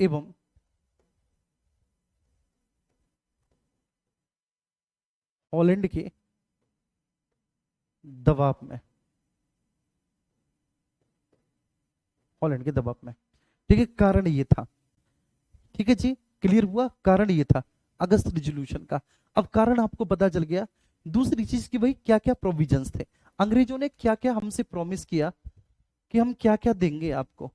एवं हॉलैंड के दबाव में, हॉलैंड के दबाव में, ठीक है, कारण ये था। ठीक है जी, क्लियर हुआ, कारण ये था अगस्त रिजोल्यूशन का। अब कारण आपको पता चल गया। दूसरी चीज की भाई क्या क्या प्रोविजंस थे, अंग्रेजों ने क्या क्या हमसे प्रॉमिस किया कि हम क्या क्या देंगे आपको,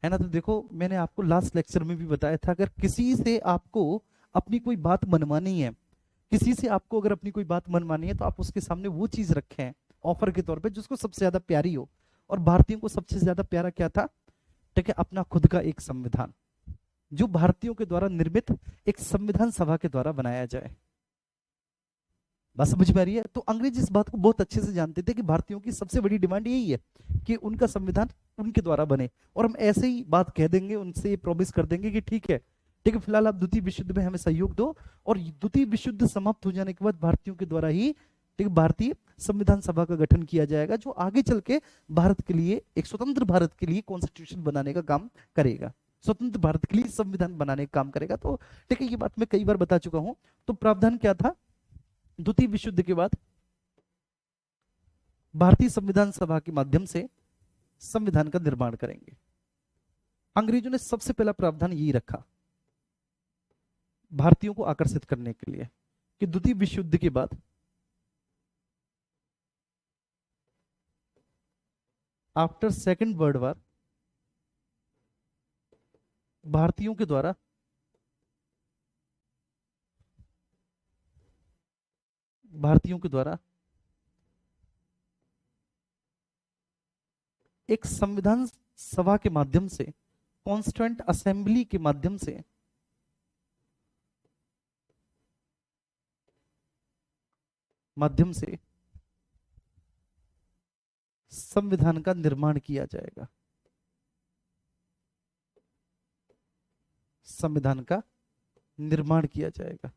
है ना। तो देखो मैंने आपको लास्ट लेक्चर में भी बताया था, अगर किसी से आपको अपनी कोई बात मनवानी है, किसी से आपको अगर अपनी कोई बात मनवानी है, तो आप उसके सामने वो चीज रखें ऑफर के तौर पे जिसको सबसे ज्यादा प्यारी हो। और भारतीयों को सबसे ज्यादा प्यारा क्या था, ठीक है, अपना खुद का एक संविधान, जो भारतीयों के द्वारा निर्मित एक संविधान सभा के द्वारा बनाया जाए। बात समझ में आ रही है। तो अंग्रेज इस बात को बहुत अच्छे से जानते थे कि भारतीयों की सबसे बड़ी डिमांड यही है कि उनका संविधान उनके द्वारा बने, और हम ऐसे ही बात कह देंगे, उनसे प्रॉमिस कर देंगे कि ठीक है, ठीक है, फिलहाल आप द्वितीय विश्व युद्ध में हमें सहयोग दो, और द्वितीय विश्व युद्ध समाप्त हो जाने के बाद भारतीयों के द्वारा ही, ठीक है, भारतीय संविधान सभा का गठन किया जाएगा, जो आगे चल के भारत के लिए, एक स्वतंत्र भारत के लिए कॉन्स्टिट्यूशन बनाने का काम करेगा, स्वतंत्र भारत के लिए संविधान बनाने का काम करेगा। तो ठीक है, ये बात मैं कई बार बता चुका हूं। तो प्रावधान क्या था, द्वितीय विश्व युद्ध के बाद भारतीय संविधान सभा के माध्यम से संविधान का निर्माण करेंगे। अंग्रेजों ने सबसे पहला प्रावधान यही रखा भारतीयों को आकर्षित करने के लिए, कि द्वितीय विश्व युद्ध के बाद आफ्टर सेकेंड वर्ल्ड वॉर भारतीयों के द्वारा भारतीयों के द्वारा एक संविधान सभा के माध्यम से, कॉन्स्टिट्यूएंट असेंबली के माध्यम से संविधान का निर्माण किया जाएगा, संविधान का निर्माण किया जाएगा।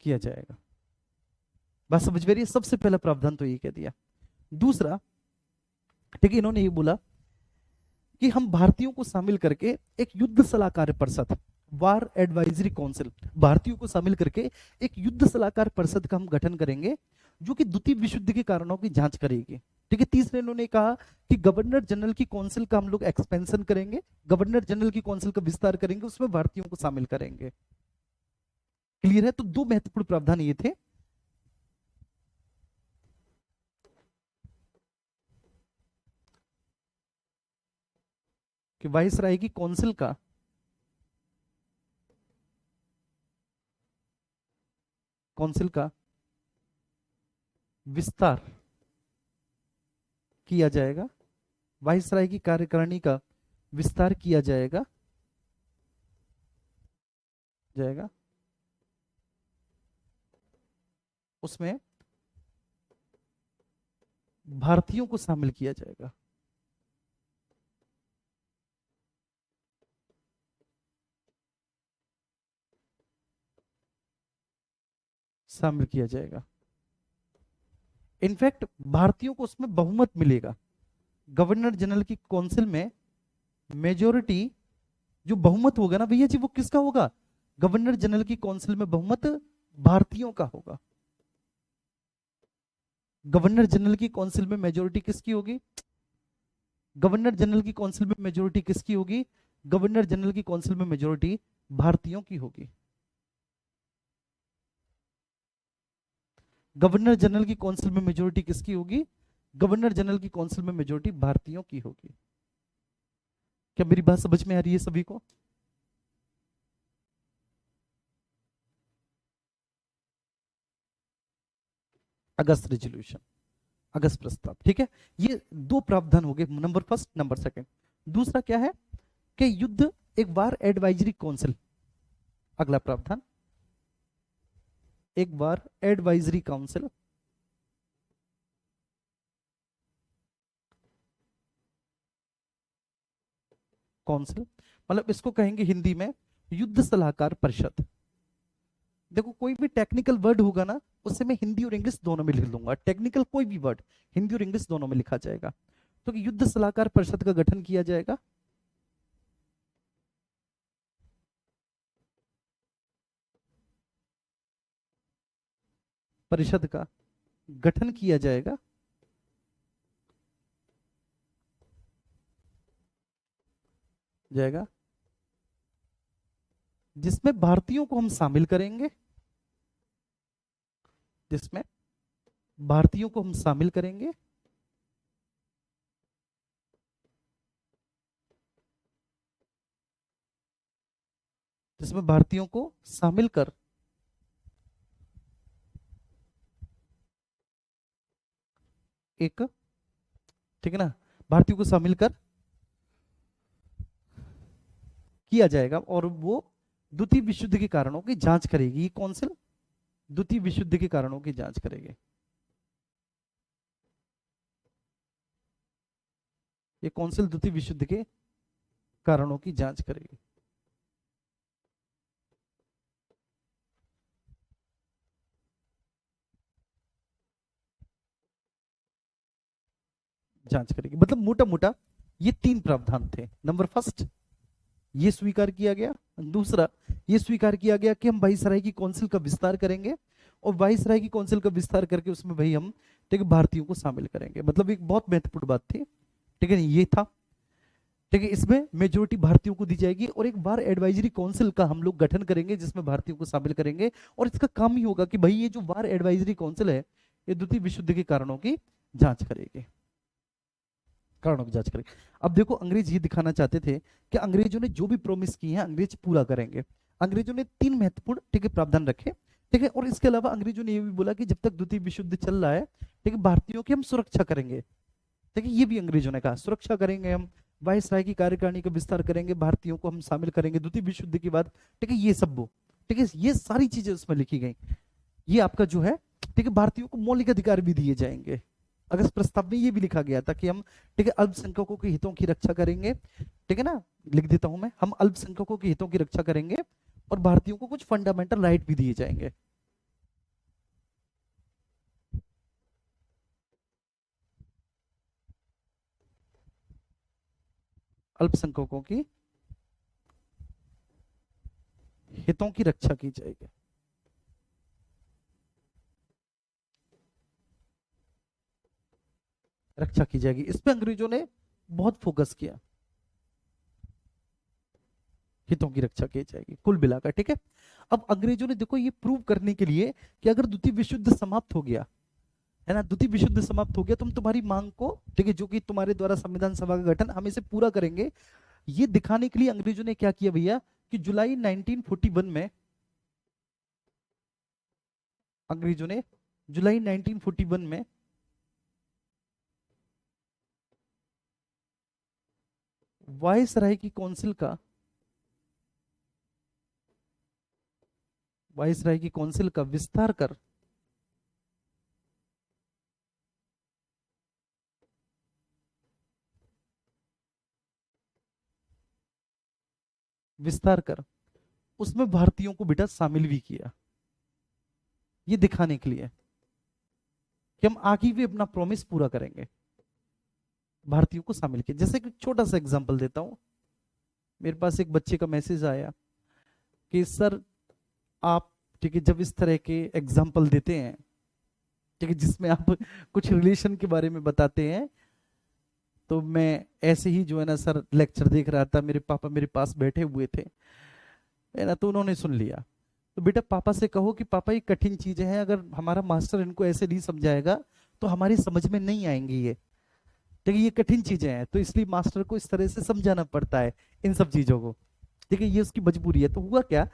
किया जाएगा, बात समझ में आ रही है। सबसे पहला प्रावधान तो ये कह दिया। दूसरा, ठीक है, इन्होंने ये बोला कि हम भारतीयों को शामिल करके एक युद्ध सलाहकार परिषद, वार एडवाइजरी काउंसिल, भारतीयों को शामिल करके एक युद्ध सलाहकार परिषद का हम गठन करेंगे, जो कि द्वितीय विश्व युद्ध के कारणों की जांच करेगी। ठीक है, तीसरे इन्होंने कहा कि गवर्नर जनरल की काउंसिल का हम लोग एक्सपेंशन करेंगे, गवर्नर जनरल की काउंसिल का विस्तार करेंगे, उसमें भारतीयों को शामिल करेंगे। क्लियर है। तो दो महत्वपूर्ण प्रावधान ये थे। कि वाइसराय की काउंसिल का विस्तार किया जाएगा, वाइसराय की कार्यकारिणी का विस्तार किया जाएगा जाएगा उसमें भारतीयों को शामिल किया जाएगा। शामिल किया जाएगा। इनफैक्ट भारतीयों को उसमें बहुमत मिलेगा। गवर्नर जनरल की काउंसिल में मेजोरिटी, जो बहुमत होगा ना भैया जी, वो किसका होगा? गवर्नर जनरल की काउंसिल में बहुमत भारतीयों का होगा। गवर्नर जनरल की काउंसिल में मेजोरिटी किसकी होगी? गवर्नर जनरल की काउंसिल में मेजोरिटी किसकी होगी? गवर्नर जनरल की काउंसिल में मेजोरिटी भारतीयों की होगी। गवर्नर जनरल की काउंसिल में मेजोरिटी किसकी होगी? गवर्नर जनरल की काउंसिल में मेजोरिटी भारतीयों की होगी। क्या मेरी बात समझ में आ रही है सभी को? अगस्त रेजोल्यूशन, अगस्त प्रस्ताव, ठीक है। ये दो प्रावधान हो गए, नंबर फर्स्ट, नंबर सेकंड। दूसरा क्या है कि युद्ध एक बार एडवाइजरी काउंसिल, अगला प्रावधान, एक बार एडवाइजरी काउंसिल, काउंसिल मतलब इसको कहेंगे हिंदी में युद्ध सलाहकार परिषद। देखो कोई भी टेक्निकल वर्ड होगा ना, उससे मैं हिंदी और इंग्लिश दोनों में लिख दूंगा। टेक्निकल कोई भी वर्ड हिंदी और इंग्लिश दोनों में लिखा जाएगा। तो युद्ध सलाहकार परिषद का गठन किया जाएगा। परिषद का गठन किया जाएगा जाएगा जिसमें भारतीयों को हम शामिल करेंगे, जिसमें भारतीयों को हम शामिल करेंगे, जिसमें भारतीयों को शामिल कर एक, ठीक है ना, भारतीयों को शामिल कर किया जाएगा। और वो द्वितीय विश्व युद्ध के कारणों की जांच करेगी। ये काउंसिल द्वितीय विश्व युद्ध के कारणों की जांच करेगी। ये काउंसिल द्वितीय विश्व युद्ध के कारणों की जांच करेगी। जांच करेगी मतलब मोटा मोटा ये तीन प्रावधान थे। नंबर फर्स्ट, ये स्वीकार किया गया। दूसरा, ये स्वीकार किया गया कि हम वाइसराय की काउंसिल का विस्तार करेंगे, और वाइसराय की काउंसिल का विस्तार करके उसमें भाई हम, ठीक है, भारतीयों को शामिल करेंगे। मतलब एक बहुत महत्वपूर्ण बात थी, ठीक है, ये था, ठीक है। इसमें मेजोरिटी भारतीयों को दी जाएगी, और एक बार एडवाइजरी काउंसिल का हम लोग गठन करेंगे जिसमें भारतीयों को शामिल करेंगे। और इसका काम ही होगा कि भाई ये जो बार एडवाइजरी काउंसिल है, ये द्वितीय विश्व युद्ध के कारणों की जांच करेगी, कारणों की जांच करेगी। अब देखो अंग्रेज ये दिखाना चाहते थे कि अंग्रेजों ने जो भी प्रॉमिस की है अंग्रेज पूरा करेंगे। अंग्रेजों ने तीन महत्वपूर्ण, ठीक है, प्रावधान रखे, ठीक है। और इसके अलावा अंग्रेजों ने ये भी बोला कि जब तक द्वितीय विश्व युद्ध चल रहा है, ठीक है, भारतीयों की हम सुरक्षा करेंगे। ठीक है, ये भी अंग्रेजों ने कहा सुरक्षा करेंगे हम, वायसराय की कार्यकारिणी का विस्तार करेंगे, भारतीयों को हम शामिल करेंगे द्वितीय विश्व युद्ध के बाद, ठीक है, ये सब वो, ठीक है, ये सारी चीजें उसमें लिखी गई। ये आपका जो है, ठीक है, भारतीयों को मौलिक अधिकार भी दिए जाएंगे। अगस्त प्रस्ताव में ये भी लिखा गया था कि हम, ठीक है, अल्पसंख्यकों के हितों की रक्षा करेंगे, ठीक है ना, लिख देता हूं मैं, हम अल्पसंख्यकों के हितों की रक्षा करेंगे, और भारतीयों को कुछ फंडामेंटल राइट भी दिए जाएंगे। अल्पसंख्यकों की हितों की रक्षा की जाएगी। रक्षा की जाएगी, इस पे अंग्रेजों ने बहुत फोकस किया, हितों की रक्षा की जाएगी कुल मिलाकर, ठीक है। अब अंग्रेजों ने देखो ये प्रूव करने के लिए कि अगर द्वितीय विश्व युद्ध समाप्त हो गया, है ना, द्वितीय विश्व युद्ध समाप्त हो गया, तो हम तुम्हारी मांग को, ठीक है, जो कि तुम्हारे द्वारा संविधान सभा का गठन, हम इसे पूरा करेंगे। ये दिखाने के लिए अंग्रेजों ने क्या किया भैया कि जुलाई 1941 में, अंग्रेजों ने जुलाई 1941 में वायसराय की काउंसिल का, वायसराय की काउंसिल का विस्तार कर, विस्तार कर उसमें भारतीयों को बेटा शामिल भी किया। ये दिखाने के लिए कि हम आगे भी अपना प्रॉमिस पूरा करेंगे, भारतीयों को शामिल किया। जैसे कि छोटा सा एग्जांपल देता हूं, मेरे पास एक बच्चे का मैसेज आया कि सर आप, ठीक है, जब इस तरह के एग्जाम्पल देते हैं, ठीक है, जिसमें आप कुछ रिलेशन के बारे में बताते हैं, तो मैं ऐसे ही जो है ना सर लेक्चर देख रहा था, मेरे पापा मेरे पास बैठे हुए थे, है ना, तो उन्होंने सुन लिया। तो बेटा पापा से कहो कि पापा ये कठिन चीजें हैं, अगर हमारा मास्टर इनको ऐसे नहीं समझाएगा तो हमारी समझ में नहीं आएंगी ये, ठीक है, ये कठिन चीजें हैं, तो इसलिए मास्टर को इस तरह से समझाना पड़ता है इन सब चीजों को, ठीक है, ये उसकी मजबूरी है। तो हुआ क्या,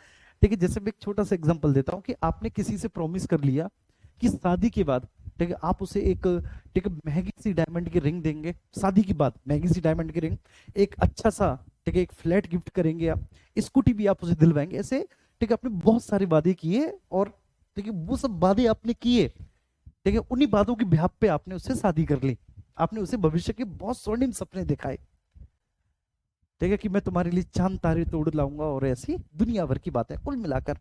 ठीक है, जैसे मैं एक छोटा सा एग्जांपल देता हूँ कि आपने किसी से प्रॉमिस कर लिया कि शादी के बाद, ठीक है, आप उसे एक, ठीक है, महंगी सी डायमंड की रिंग देंगे, शादी के बाद महंगी सी डायमंड की रिंग, एक अच्छा सा, ठीक है, एक फ्लैट गिफ्ट करेंगे आप, स्कूटी भी आप उसे दिलवाएंगे, ऐसे, ठीक है, आपने बहुत सारे वादे किए, और ठीक है वो सब वादे आपने किए, ठीक है, उन्हीं वादों की बिहाफ पे आपने उससे शादी कर ली, आपने उसे भविष्य के बहुत स्वर्णिम सपने दिखाए, ठीक है, कि मैं तुम्हारे लिए चांद तारे तोड़ लाऊंगा, और ऐसी दुनिया भर की बातें कुल मिलाकर।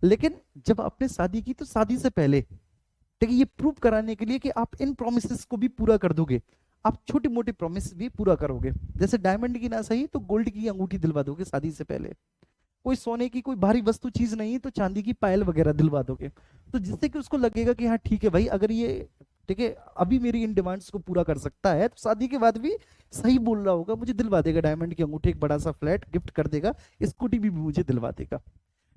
लेकिन जब आपने शादी की तो शादी से पहले, ठीक है, ये प्रूव कराने के लिए कि आप इन प्रोमिस को भी पूरा कर दोगे, आप छोटी मोटी प्रॉमिस भी पूरा करोगे, जैसे डायमंड की ना सही तो गोल्ड की अंगूठी दिलवा दोगे शादी से पहले, कोई सोने की कोई भारी वस्तु चीज नहीं तो चांदी की पायल वगैरह दिलवा दोगे, तो जिससे कि उसको लगेगा कि हाँ ठीक है भाई, अगर ये, ठीक है, अभी मेरी इन डिमांड्स को पूरा कर सकता है, तो शादी के बाद भी सही बोल रहा होगा, मुझे दिलवा देगा डायमंड की अंगूठी, एक बड़ा सा फ्लैट गिफ्ट कर देगा, स्कूटी भी मुझे दिलवा देगा।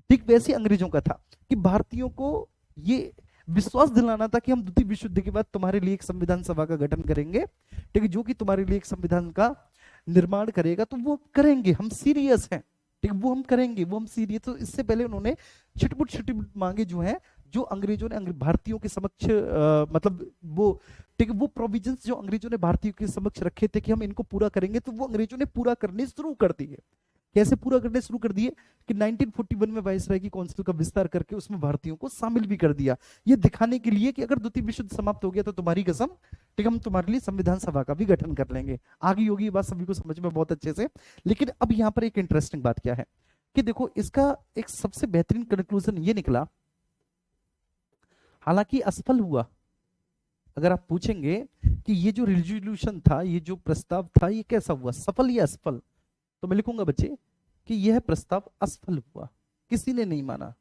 ठीक वैसे अंग्रेजों का था कि भारतीयों को ये विश्वास दिलाना था कि हम द्वितीय विश्व युद्ध के बाद तुम्हारे लिए एक संविधान सभा का गठन करेंगे, ठीक है, जो कि तुम्हारे लिए एक संविधान का निर्माण करेगा, तो वो करेंगे, हम सीरियस हैं, ठीक है, वो हम करेंगे, वो हम सीरियस। तो इससे पहले उन्होंने छिटपुट छिटपुट मांगे जो हैं, जो अंग्रेजों ने भारतीयों के समक्ष, मतलब वो, ठीक है, वो प्रोविजंस जो अंग्रेजों ने भारतीयों के समक्ष रखे थे कि हम इनको पूरा करेंगे, तो वो अंग्रेजों ने पूरा करने शुरू कर दिए। कैसे पूरा करने शुरू कर दिए कि 1941 में वायसराय की काउंसिल का विस्तार करके उसमें भारतीयों को शामिल भी कर दिया, ये दिखाने के लिए कि अगर द्वितीय विश्व युद्ध समाप्त हो गया तो तुम्हारी कसम, ठीक, हम तुम्हारे लिए संविधान सभा का भी गठन कर लेंगे। आगे होगी ये बात सभी को समझ में बहुत अच्छे से। लेकिन अब यहाँ पर एक इंटरेस्टिंग बात क्या है कि देखो, इसका एक सबसे बेहतरीन कंक्लूजन ये निकला, हालांकि असफल हुआ। अगर आप पूछेंगे कि ये जो रिजोल्यूशन था, ये जो प्रस्ताव था, ये कैसा हुआ, सफल या असफल, तो मैं लिखूंगा बच्चे कि यह प्रस्ताव असफल हुआ, किसी ने नहीं माना।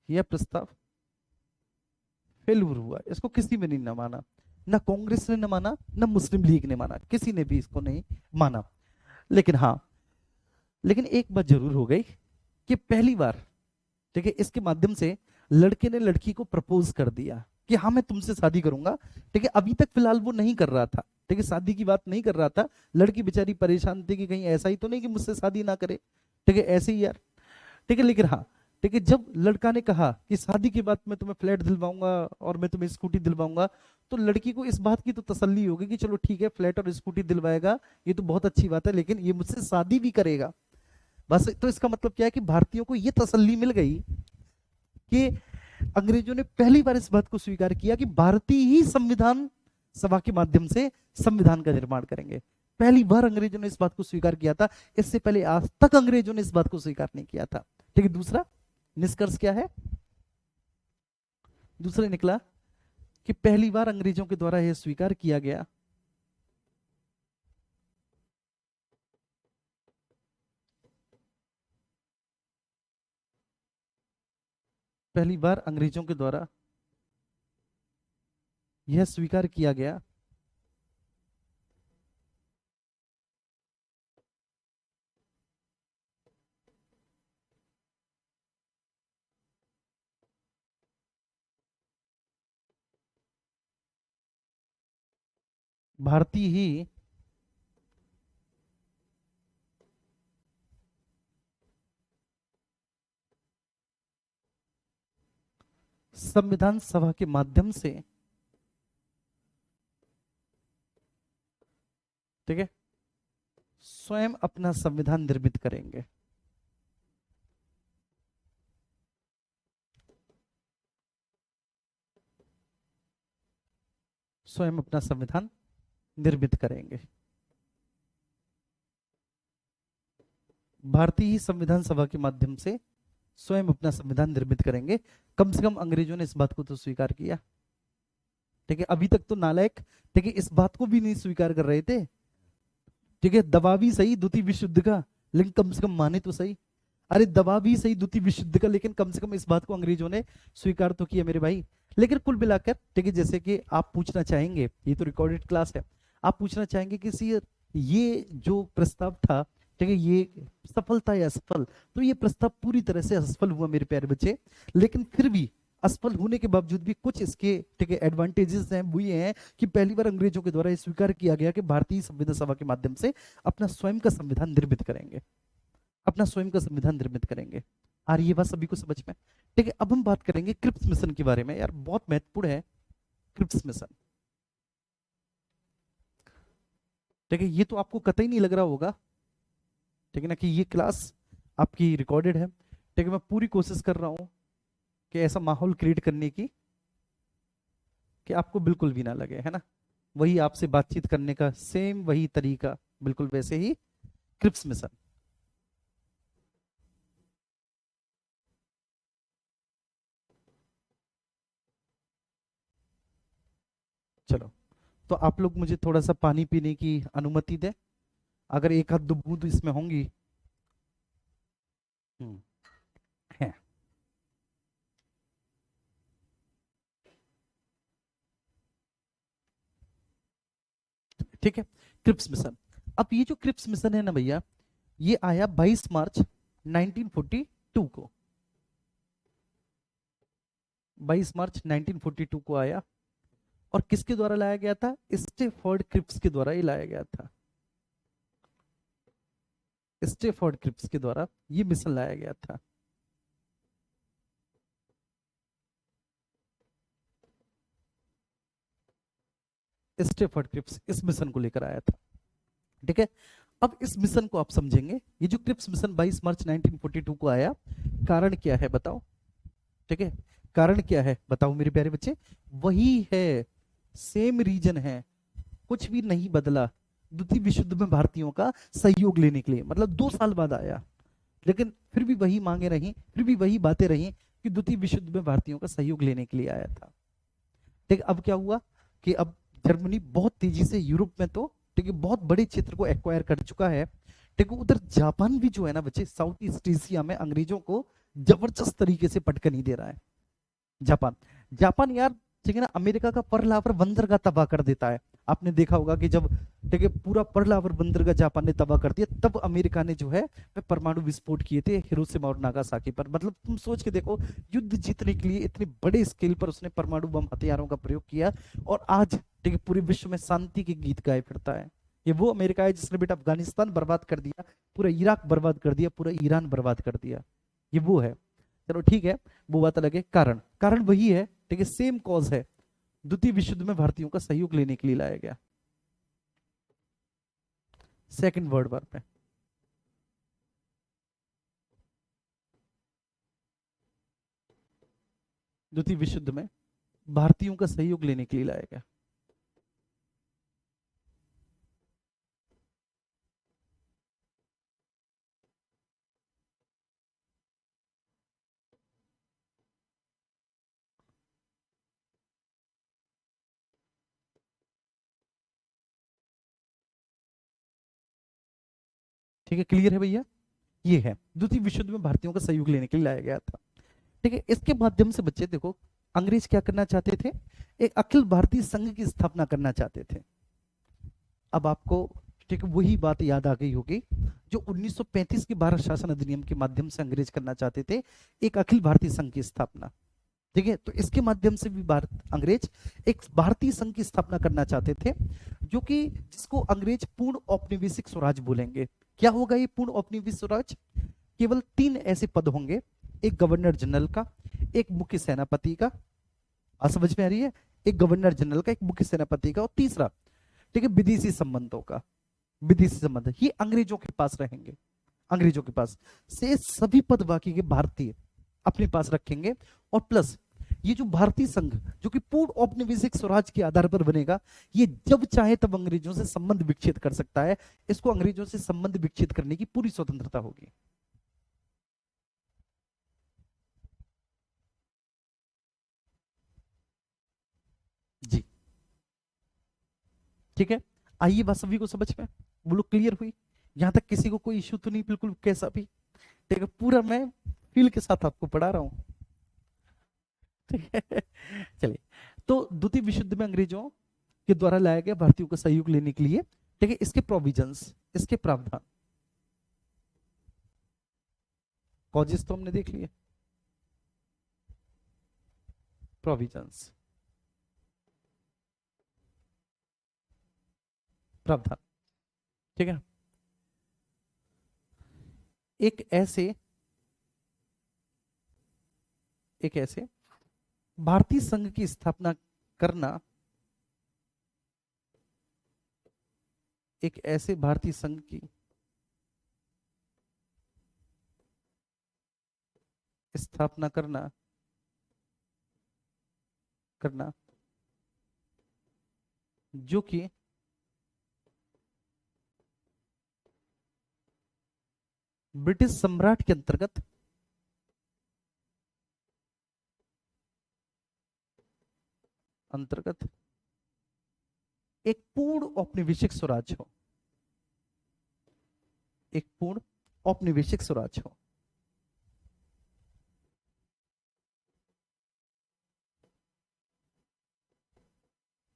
यह प्रस्ताव फेल्यूर हुआ, इसको किसी ने नहीं ना माना, ना कांग्रेस ने न माना, ना मुस्लिम लीग ने माना, किसी ने भी इसको नहीं माना। लेकिन हाँ, लेकिन एक बात जरूर हो गई कि पहली बार, ठीक है, इसके माध्यम से लड़के ने लड़की को प्रपोज कर दिया कि हाँ मैं तुमसे शादी करूंगा, ठीक है, अभी तक फिलहाल वो नहीं कर रहा था, ठीक है, शादी की बात नहीं कर रहा था, लड़की बेचारी परेशान थी कि कहीं ऐसा ही तो नहीं कि मुझसे शादी ना करे, ठीक है, ऐसे ही यार, ठीक है, लेकिन हाँ, ठीक है, जब लड़का ने कहा कि शादी के बाद मैं तुम्हें फ्लैट दिलवाऊंगा और मैं तुम्हें स्कूटी दिलवाऊंगा, तो लड़की को इस बात की तो तसल्ली होगी कि चलो ठीक है, फ्लैट और स्कूटी दिलवाएगा, ये तो बहुत अच्छी बात है, लेकिन ये मुझसे शादी भी करेगा। बस, तो इसका मतलब क्या है कि भारतीयों को ये तसल्ली मिल गई कि अंग्रेजों ने पहली बार इस बात को स्वीकार किया कि भारतीय ही संविधान सभा के माध्यम से संविधान का निर्माण करेंगे। पहली बार अंग्रेजों ने इस बात को स्वीकार किया था, इससे पहले आज तक अंग्रेजों ने इस बात को स्वीकार नहीं किया था। ठीक है, दूसरा निष्कर्ष क्या है, दूसरा निकला कि पहली बार अंग्रेजों के द्वारा यह स्वीकार किया गया पहली बार अंग्रेजों के द्वारा यह स्वीकार किया गया भारतीय ही संविधान सभा के माध्यम से, ठीक है, स्वयं अपना संविधान निर्मित करेंगे। स्वयं अपना संविधान निर्मित करेंगे। भारतीय ही संविधान सभा के माध्यम से स्वयं अपना संविधान निर्मित करेंगे। कम से कम अंग्रेजों ने इस बात को तो स्वीकार किया। ठीक है, अभी तक तो नालायक, ठीक है, इस बात को भी नहीं स्वीकार कर रहे थे। ठीक है, दबा भी सही द्वितीय विश्व युद्ध का, लेकिन कम से कम माने तो सही। अरे दबा भी सही द्वितीय विश्व युद्ध का, लेकिन कम से कम इस बात को अंग्रेजों ने स्वीकार तो किया मेरे भाई। लेकिन कुल मिलाकर, ठीक है, जैसे कि आप पूछना चाहेंगे, ये तो रिकॉर्डेड क्लास है, आप पूछना चाहेंगे कि ये जो प्रस्ताव था, ठीक है, ये सफल था या असफल? तो ये प्रस्ताव पूरी तरह से असफल हुआ मेरे प्यारे बच्चे। लेकिन फिर भी असफल होने के बावजूद भी कुछ इसके, ठीक है, एडवांटेजेस हैं, वो ये हैं कि पहली बार अंग्रेजों के द्वारा ये स्वीकार किया गया कि भारतीय संविधान सभा के माध्यम से अपना स्वयं का संविधान निर्मित करेंगे, अपना स्वयं का संविधान निर्मित करेंगे। आ रही है बात सभी को समझ में? ठीक है, अब हम बात करेंगे क्रिप्स मिशन के बारे में। यार बहुत महत्वपूर्ण है क्रिप्स मिशन। ठीक है, ये तो आपको कतई नहीं लग रहा होगा, ठीक है ना, कि ये क्लास आपकी रिकॉर्डेड है। ठीक है, मैं पूरी कोशिश कर रहा हूं कि ऐसा माहौल क्रिएट करने की कि आपको बिल्कुल भी ना लगे, है ना, वही आपसे बातचीत करने का सेम वही तरीका, बिल्कुल वैसे ही क्रिप्स मिशन। चलो, तो आप लोग मुझे थोड़ा सा पानी पीने की अनुमति दें, अगर एक हाथ दो बूंद इसमें होंगी। हम्म, है। ठीक है, क्रिप्स मिशन। अब ये जो क्रिप्स मिशन है ना भैया, ये आया 22 मार्च 1942 को, 22 मार्च 1942 को आया। और किसके द्वारा लाया गया था? स्टेफोर्ड क्रिप्स के द्वारा ये लाया गया था। स्टेफोर्ड क्रिप्स के द्वारा ये मिशन लाया गया था। स्टेफोर्ड क्रिप्स इस मिशन को लेकर आया था। ठीक है, अब इस मिशन को आप समझेंगे। ये जो क्रिप्स मिशन 22 मार्च 1942 को आया, कारण क्या है बताओ? ठीक है, कारण क्या है बताओ मेरे प्यारे बच्चे? वही है, सेम रीजन है, कुछ भी नहीं बदला। द्वितीय विश्व युद्ध में भारतीयों का सहयोग लेने के लिए, मतलब 2 साल बाद आया, लेकिन फिर भी वही मांगे रही, फिर भी वही बातें रही कि द्वितीय विश्व युद्ध में भारतीयों का सहयोग लेने के लिए आया था। ठीक है, अब क्या हुआ कि अब जर्मनी बहुत तेजी से यूरोप में तो, ठीक है, बहुत बड़े क्षेत्र को एक्वायर कर चुका है। ठीक है, उधर जापान भी जो है ना बच्चे, साउथ ईस्ट एशिया में अंग्रेजों को जबरदस्त तरीके से पटकनी दे रहा है। जापान, जापान यार, ठीक है ना, अमेरिका का पर्ल हार्बर बंदरगाह तबाह कर देता है। आपने देखा होगा कि जब, ठीक है, पूरा पर्ल हार्बर बंदरगाह जापान ने तबाह कर दिया, तब अमेरिका ने जो है वे परमाणु विस्फोट किए थे हिरोशिमा और नागासाकी पर। मतलब तुम सोच के देखो, युद्ध जीतने के लिए इतने बड़े स्केल पर उसने परमाणु बम हथियारों का प्रयोग किया, और आज, ठीक है, पूरे विश्व में शांति के गीत गाए फिरता है। ये वो अमेरिका है जिसने बेटा अफगानिस्तान बर्बाद कर दिया, पूरा इराक बर्बाद कर दिया, पूरा ईरान बर्बाद कर दिया। ये वो है। चलो ठीक है, वो बात अलग है। कारण, कारण वही है, ठीक है, सेम कॉज है। द्वितीय विश्व युद्ध में भारतीयों का सहयोग लेने के लिए लाया गया, सेकंड वर्ल्ड वॉर पे। द्वितीय विश्व युद्ध में भारतीयों का सहयोग लेने के लिए लाया गया। ठीक है, क्लियर है भैया? ये है द्वितीय विश्व युद्ध में भारतीयों का सहयोग लेने के लिए लाया गया था। ठीक है, इसके माध्यम से बच्चे देखो, अंग्रेज क्या करना चाहते थे? एक अखिल भारतीय संघ की स्थापना करना चाहते थे। अब आपको, ठीक है, वही बात याद आ गई होगी जो 1935 के भारत शासन अधिनियम के माध्यम से अंग्रेज करना चाहते थे, एक अखिल भारतीय संघ की स्थापना। ठीक है, तो इसके माध्यम से भी भारत, अंग्रेज एक भारतीय संघ की स्थापना करना चाहते थे, जो कि, जिसको अंग्रेज पूर्ण औपनिवेशिक स्वराज बोलेंगे। क्या होगा ये पूर्ण औपनिवेशिक स्वराज? केवल 3 ऐसे पद होंगे, एक गवर्नर जनरल का, एक मुख्य सेनापति का, समझ में आ रही है, एक गवर्नर जनरल का, एक मुख्य सेनापति का, और तीसरा, ठीक है, विदेशी संबंधों का। विदेशी संबंध ये अंग्रेजों के पास रहेंगे, अंग्रेजों के पास से सभी पद बाकी के भारतीय अपने पास रखेंगे। और प्लस ये जो भारतीय संघ, जो कि पूर्ण औपनिवेशिक स्वराज के आधार पर बनेगा, ये जब चाहे तब अंग्रेजों से संबंध विच्छेद कर सकता है। इसको अंग्रेजों से संबंध विच्छेद करने की पूरी स्वतंत्रता होगी। ठीक है, आइए बात सभी को समझ में, वो लोग क्लियर हुई? यहां तक किसी को कोई इश्यू तो नहीं, बिल्कुल कैसा भी? ठीक है, पूरा मैं फील के साथ आपको पढ़ा रहा हूँ। ठीक है, चलिए। तो द्वितीय विश्व युद्ध में अंग्रेजों के द्वारा लाया गया भारतीयों का सहयोग लेने के लिए, ठीक है, इसके प्रोविजंस, इसके प्रावधान, कॉजेस तो हमने देख लिए, प्रोविजंस, प्रावधान, ठीक है ना? एक ऐसे एक ऐसे भारतीय संघ की स्थापना करना, एक ऐसे भारतीय संघ की स्थापना करना करना जो कि ब्रिटिश सम्राट के अंतर्गत एक पूर्ण औपनिवेशिक स्वराज हो, एक पूर्ण औपनिवेशिक स्वराज हो।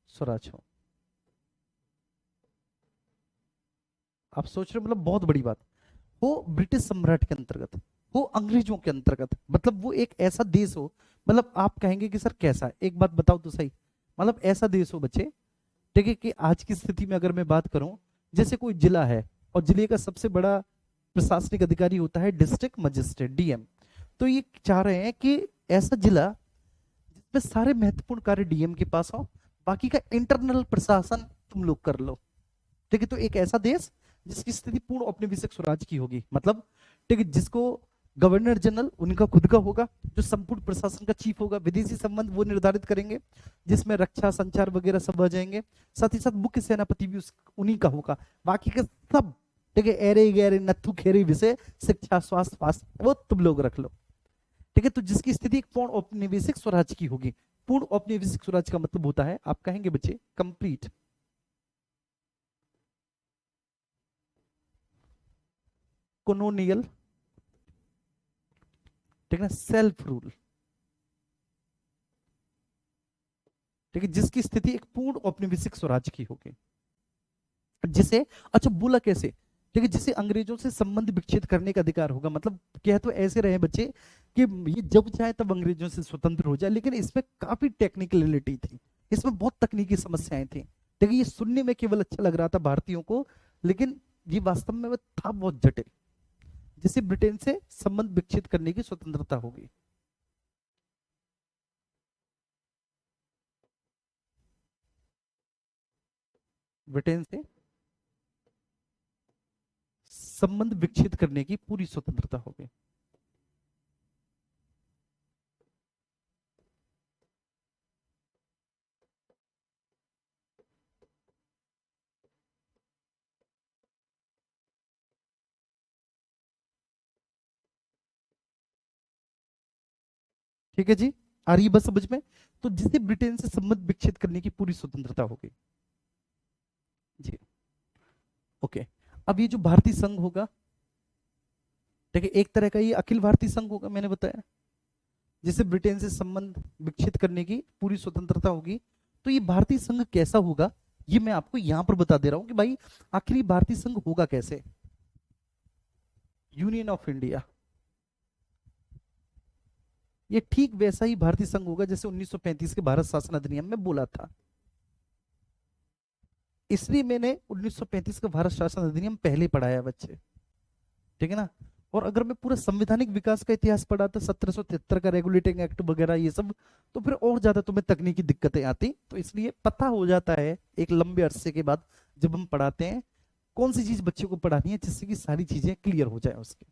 स्वराज हो। आप सोच रहे हो, मतलब बहुत बड़ी बात हो, ब्रिटिश सम्राट के अंतर्गत हो, अंग्रेजों के अंतर्गत, मतलब वो एक ऐसा देश हो, मतलब आप कहेंगे कि सर कैसा, एक बात बताओ तो सही, मतलब ऐसा देश हो बच्चे, ठीक है, कि आज की स्थिति में अगर मैं बात करूं, जैसे कोई जिला है और जिले का सबसे बड़ा प्रशासनिक अधिकारी होता है डिस्ट्रिक्ट मजिस्ट्रेट, डीएम। तो ये चाह रहे हैं कि ऐसा जिला जिसमें सारे महत्वपूर्ण कार्य डीएम के पास हो, बाकी का इंटरनल प्रशासन तुम लोग कर लो। ठीक है, तो एक ऐसा देश जिसकी स्थिति पूर्ण औपनिवेशिक स्वराज की होगी, मतलब ठीक है, जिसको गवर्नर जनरल उनका खुद का होगा, जो संपूर्ण प्रशासन का चीफ होगा, विदेशी संबंध वो निर्धारित करेंगे, जिसमें रक्षा संचार वगैरह सब आ जाएंगे, साथ ही साथ मुख्य सेनापति भी उन्हीं का होगा, बाकी के सब ठीक है एरे गहरे नत्थु खेरे विषय, शिक्षा स्वास्थ्य स्वास्थ्य वो तुम लोग रख लो। ठीक है, तो जिसकी स्थिति एक पूर्ण औपनिवेशिक स्वराज की होगी। पूर्ण औपनिवेशिक स्वराज का मतलब होता है, आप कहेंगे बच्चे, कंप्लीट कॉलोनियल, ठीक है, सेल्फ रूल। ठीक है, जिसकी स्थिति एक पूर्ण औपनिवेशिक स्वराज की होगी, जिसे, अच्छा बोला कैसे, ठीक है, जिसे अंग्रेजों से संबंध विच्छेद करने का अधिकार होगा, मतलब कह तो ऐसे रहे बच्चे कि ये जब चाहे तब अंग्रेजों से स्वतंत्र हो जाए, लेकिन इसमें काफी टेक्निकलिटी थी, इसमें बहुत तकनीकी समस्याएं थी। ठीक है, ये सुनने में केवल अच्छा लग रहा था भारतीयों को, लेकिन ये वास्तव में वो था बहुत जटिल, जिसे ब्रिटेन से संबंध विच्छेद करने की स्वतंत्रता होगी। ब्रिटेन से संबंध विच्छेद करने की पूरी स्वतंत्रता होगी। ठीक है जी, आ रही है बस समझ में? तो जिसे ब्रिटेन से संबंध विच्छेद करने की पूरी स्वतंत्रता होगी जी। ओके, अब ये जो भारतीय संघ होगा, ठीक है, एक तरह का ये अखिल भारतीय संघ होगा, मैंने बताया, जिसे ब्रिटेन से संबंध विच्छेद करने की पूरी स्वतंत्रता होगी। तो ये भारतीय संघ कैसा होगा, ये मैं आपको यहां पर बता दे रहा हूं कि भाई आखिर भारतीय संघ होगा कैसे। यूनियन ऑफ इंडिया, ये ठीक वैसा ही भारतीय संघ होगा जैसे 1935 के भारत शासन अधिनियम में बोला था। इसलिए मैंने 1935 का भारत शासन अधिनियम पहले पढ़ाया बच्चे, ठीक है ना? और अगर मैं पूरा संवैधानिक विकास का इतिहास पढ़ाता 1773 का रेगुलेटिंग एक्ट वगैरह ये सब, तो फिर और ज्यादा तुम्हें तकनीकी दिक्कतें आती, तो इसलिए पता हो जाता है एक लंबे अरसे के बाद जब हम पढ़ाते हैं कौन सी चीज बच्चों को पढ़ानी है, जिससे कि सारी चीजें क्लियर हो जाए उसके।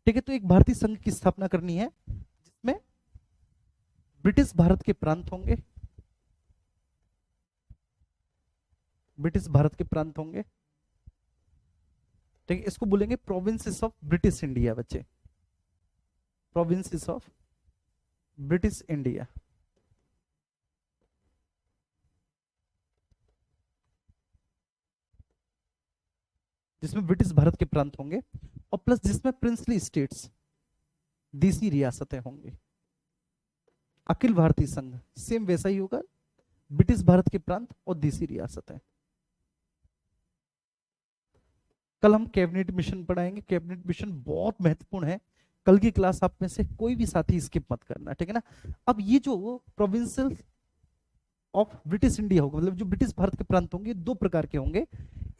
ठीक है, तो एक भारतीय संघ की स्थापना करनी है जिसमें ब्रिटिश भारत के प्रांत होंगे, ब्रिटिश भारत के प्रांत होंगे, ठीक है, इसको बोलेंगे प्रोविंसेस ऑफ ब्रिटिश इंडिया बच्चे, प्रोविंसेस ऑफ ब्रिटिश इंडिया। जिसमें ब्रिटिश भारत के प्रांत होंगे, और प्लस जिसमें प्रिंसली स्टेट्स, देसी रियासतें होंगी। अखिल भारतीय संघ सेम वैसा ही होगा, ब्रिटिश भारत के प्रांत और देसी रियासतें। कल हम कैबिनेट मिशन पढ़ाएंगे, कैबिनेट मिशन बहुत महत्वपूर्ण है। कल की क्लास आप में से कोई भी साथी स्किप मत करना, ठीक है ना। अब ये जो प्रोविंशियल ऑफ ब्रिटिश इंडिया होगा, मतलब जो ब्रिटिश भारत के प्रांत होंगे, दो प्रकार के होंगे।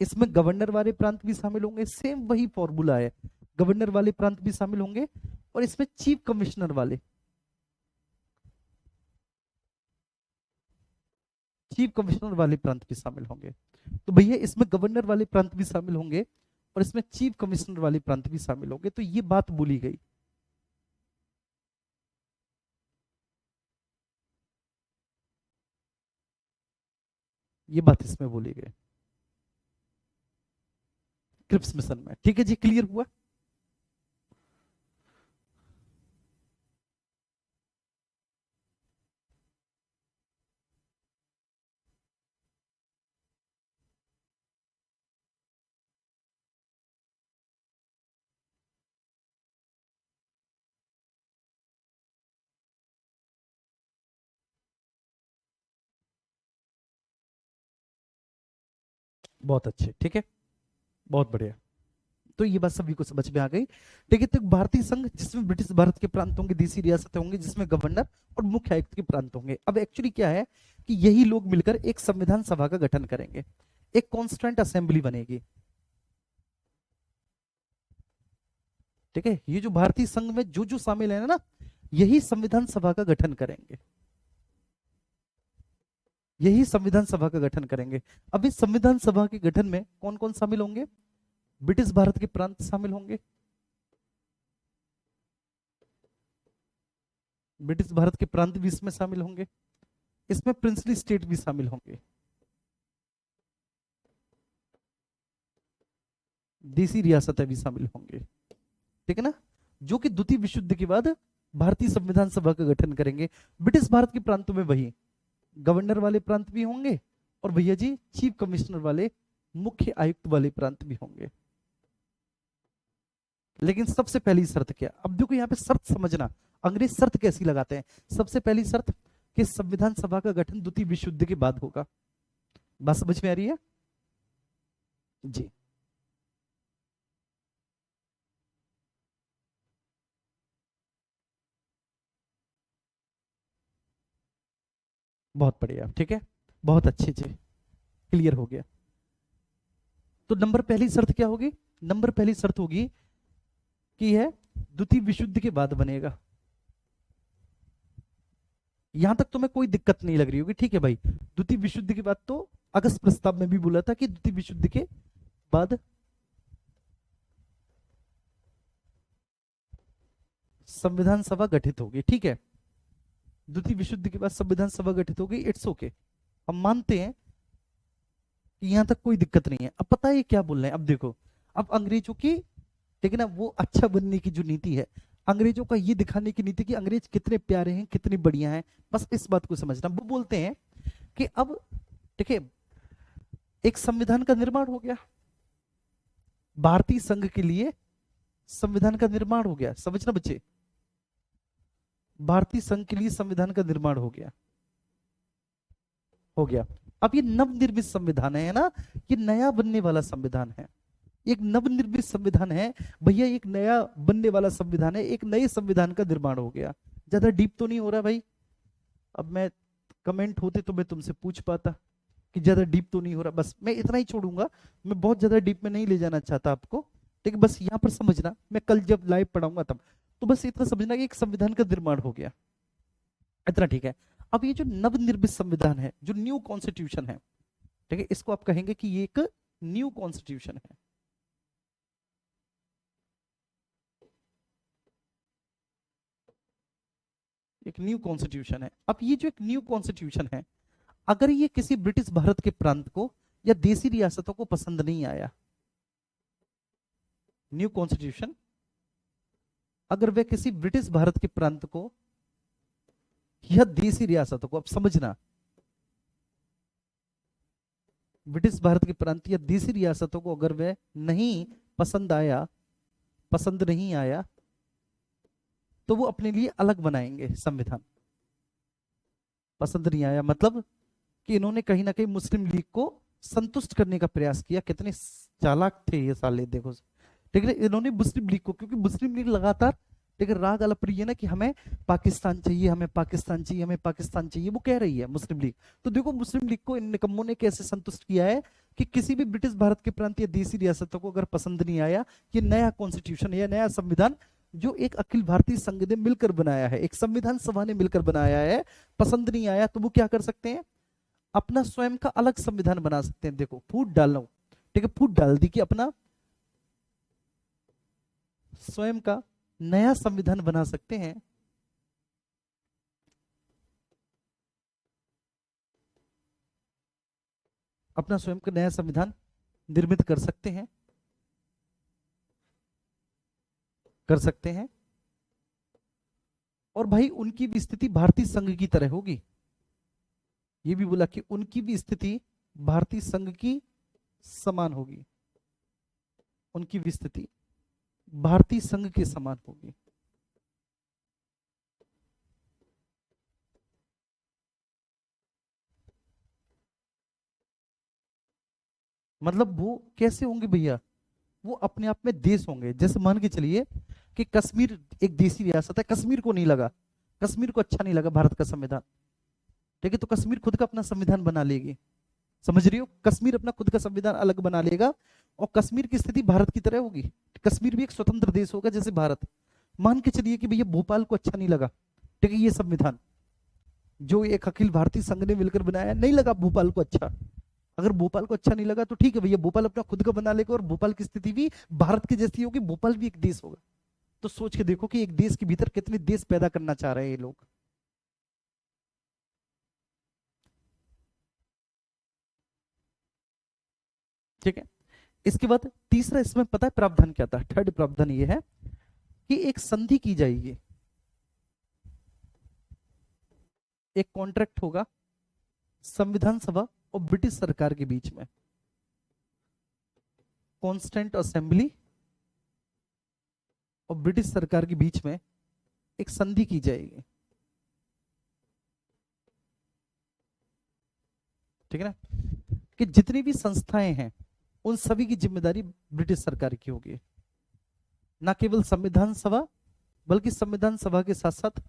इसमें गवर्नर वाले प्रांत भी शामिल होंगे, सेम वही फॉर्मूला है, गवर्नर वाले प्रांत भी शामिल होंगे, और इसमें चीफ कमिश्नर वाले, चीफ कमिश्नर वाले प्रांत भी शामिल होंगे। तो भैया इसमें गवर्नर वाले प्रांत भी शामिल होंगे और इसमें चीफ कमिश्नर वाले प्रांत भी शामिल होंगे। तो ये बात बोली गई। ये बात इसमें बोली गई क्रिप्स मिशन में, ठीक है जी, क्लियर हुआ। बहुत अच्छे, ठीक है, बहुत बढ़िया। तो ये बात सभी को समझ में आ गई, ठीक है। तो भारतीय संघ जिसमें ब्रिटिश भारत के प्रांत होंगे, देसी रियासतें होंगी, जिसमें गवर्नर और मुख्य आयुक्त के प्रांत होंगे। अब एक्चुअली क्या है कि यही लोग मिलकर एक संविधान सभा का गठन करेंगे, एक कॉन्स्टिट्यूएंट असेंबली बनेगी, ठीक है। ये जो भारतीय संघ में जो जो शामिल है ना, यही संविधान सभा का गठन करेंगे, यही संविधान सभा का गठन करेंगे। अब इस संविधान सभा के गठन में कौन कौन शामिल होंगे? ब्रिटिश भारत के प्रांत शामिल होंगे, ब्रिटिश भारत के प्रांत भी इसमें शामिल होंगे, इसमें प्रिंसली स्टेट भी शामिल होंगे, देसी रियासतें भी शामिल होंगे, ठीक है ना, जो कि द्वितीय विश्व युद्ध के बाद भारतीय संविधान सभा का गठन करेंगे। ब्रिटिश भारत के प्रांतों में वही गवर्नर वाले प्रांत भी होंगे और भैया जी चीफ कमिश्नर वाले, मुख्य आयुक्त वाले प्रांत भी होंगे। लेकिन सबसे पहली शर्त क्या? अब देखो यहाँ पे शर्त समझना, अंग्रेज शर्त कैसी लगाते हैं। सबसे पहली शर्त कि संविधान सभा का गठन द्वितीय विश्व युद्ध के बाद होगा। बात समझ में आ रही है जी? बहुत बढ़िया, ठीक है, बहुत अच्छे जी, क्लियर हो गया। तो नंबर पहली शर्त क्या होगी? नंबर पहली शर्त होगी कि है द्वितीय विश्व युद्ध के बाद बनेगा। यहां तक तो मैं कोई दिक्कत नहीं लग रही होगी, ठीक है भाई। द्वितीय विश्व युद्ध के बाद तो अगस्त प्रस्ताव में भी बोला था कि द्वितीय विश्व युद्ध के बाद संविधान सभा गठित होगी, ठीक है। द्वितीय विश्व युद्ध के बाद संविधान सभा गठित होगी, इट्स ओके, हम मानते हैं कि यहां तक कोई दिक्कत नहीं है। अब पता है क्या बोल रहे हैं? अब देखो, अब अंग्रेजों की, ठीक है ना, वो अच्छा बनने की जो नीति है, अंग्रेजों का ये दिखाने की नीति कि अंग्रेज कितने प्यारे हैं, कितने बढ़िया हैं, बस इस बात को समझना। वो बोलते हैं कि अब, ठीक है, एक संविधान का निर्माण हो गया, भारतीय संघ के लिए संविधान का निर्माण हो गया, समझना बच्चे, भारतीय संघ के लिए संविधान का निर्माण हो गया, हो गया। अब ये नवनिर्मित संविधान है ना, ये नया बनने वाला संविधान है, एक नवनिर्मित संविधान है भैया, एक नया बनने वाला संविधान है, एक नए संविधान का निर्माण हो गया। ज्यादा डीप तो नहीं हो रहा भाई? अब मैं कमेंट होते तो मैं तुमसे पूछ पाता कि ज्यादा डीप तो नहीं हो रहा, बस मैं इतना ही छोड़ूंगा, मैं बहुत ज्यादा डीप में नहीं ले जाना चाहता आपको, ठीक है। बस यहाँ पर समझना, मैं कल जब लाइव पढ़ाऊंगा तब, तो बस इतना समझना कि एक संविधान का निर्माण हो गया, इतना ठीक है। अब ये जो नवनिर्मित संविधान है, जो न्यू कॉन्स्टिट्यूशन है, ठीक है, इसको आप कहेंगे कि ये एक न्यू कॉन्स्टिट्यूशन है, एक न्यू कॉन्स्टिट्यूशन है। अब ये जो एक न्यू कॉन्स्टिट्यूशन है, अगर ये किसी ब्रिटिश भारत के प्रांत को या देसी रियासतों को पसंद नहीं आया, न्यू कॉन्स्टिट्यूशन अगर वह किसी ब्रिटिश भारत के प्रांत को या देसी रियासतों को, अब समझना, ब्रिटिश भारत के प्रांतीय या देशी रियासतों को अगर वह नहीं पसंद नहीं आया तो वो अपने लिए अलग बनाएंगे संविधान। पसंद नहीं आया मतलब कि इन्होंने कहीं ना कहीं मुस्लिम लीग को संतुष्ट करने का प्रयास किया। कितने चालाक थे ये साले, देखो। ठीक है, इन्होंने मुस्लिम लीग को, क्योंकि मुस्लिम लीग लगातार, ठीक है, राग अलाप रही है ना कि हमें पाकिस्तान चाहिए, हमें पाकिस्तान चाहिए, हमें पाकिस्तान चाहिए, वो कह रही है मुस्लिम लीग। तो देखो मुस्लिम लीग को इन निकम्मों ने कैसे संतुष्ट किया है कि किसी भी ब्रिटिश भारत के प्रांतीय देशी रियासतों को अगर पसंद नहीं आया कि नया कॉन्स्टिट्यूशन या नया संविधान जो एक अखिल भारतीय संघ ने मिलकर बनाया है, एक संविधान सभा ने मिलकर बनाया है, पसंद नहीं आया तो वो क्या कर सकते हैं, अपना स्वयं का अलग संविधान बना सकते हैं। देखो फूट डाल रहा हूं, ठीक है, फूट डाल दी कि अपना स्वयं का नया संविधान बना सकते हैं। अपना स्वयं का नया संविधान निर्मित कर सकते हैं, कर सकते हैं। और भाई उनकी भी स्थिति भारतीय संघ की तरह होगी। ये भी बोला कि उनकी भी स्थिति भारतीय संघ की समान होगी, उनकी भी स्थिति भारतीय संघ के समान होगी। मतलब वो कैसे होंगे भैया, वो अपने आप में देश होंगे। जैसे मान के चलिए कि कश्मीर एक देशी रियासत है, कश्मीर को नहीं लगा, कश्मीर को अच्छा नहीं लगा भारत का संविधान, ठीक है, तो कश्मीर खुद का अपना संविधान बना लेगी। समझ रही हो, कश्मीर अपना खुद का संविधान अलग बना लेगा और कश्मीर की स्थिति भारत की तरह होगी। कश्मीर भी एक स्वतंत्र देश होगा जैसे भारत। मान के चलिए कि भैया भोपाल को अच्छा नहीं लगा, ठीक है, ये संविधान जो एक अखिल भारतीय संघ ने मिलकर बनाया, नहीं लगा भोपाल को अच्छा। अगर भोपाल को अच्छा नहीं लगा तो ठीक है भैया, भोपाल अपना खुद का बना लेगा और भोपाल की स्थिति भी भारत की जैसी होगी, भोपाल भी एक देश होगा। तो सोच के देखो कि एक देश के भीतर कितने देश पैदा करना चाह रहे हैं ये लोग। ठीक है, इसके बाद तीसरा इसमें पता है प्रावधान क्या था, थर्ड प्रावधान ये है कि एक संधि की जाएगी, एक कॉन्ट्रैक्ट होगा संविधान सभा और ब्रिटिश सरकार के बीच में। कॉन्स्टेंट असेंबली और ब्रिटिश सरकार के बीच में एक संधि की जाएगी। ठीक है ना, कि जितनी भी संस्थाएं हैं उन सभी की जिम्मेदारी ब्रिटिश सरकार की होगी। ना केवल संविधान सभा बल्कि संविधान सभा के साथ साथ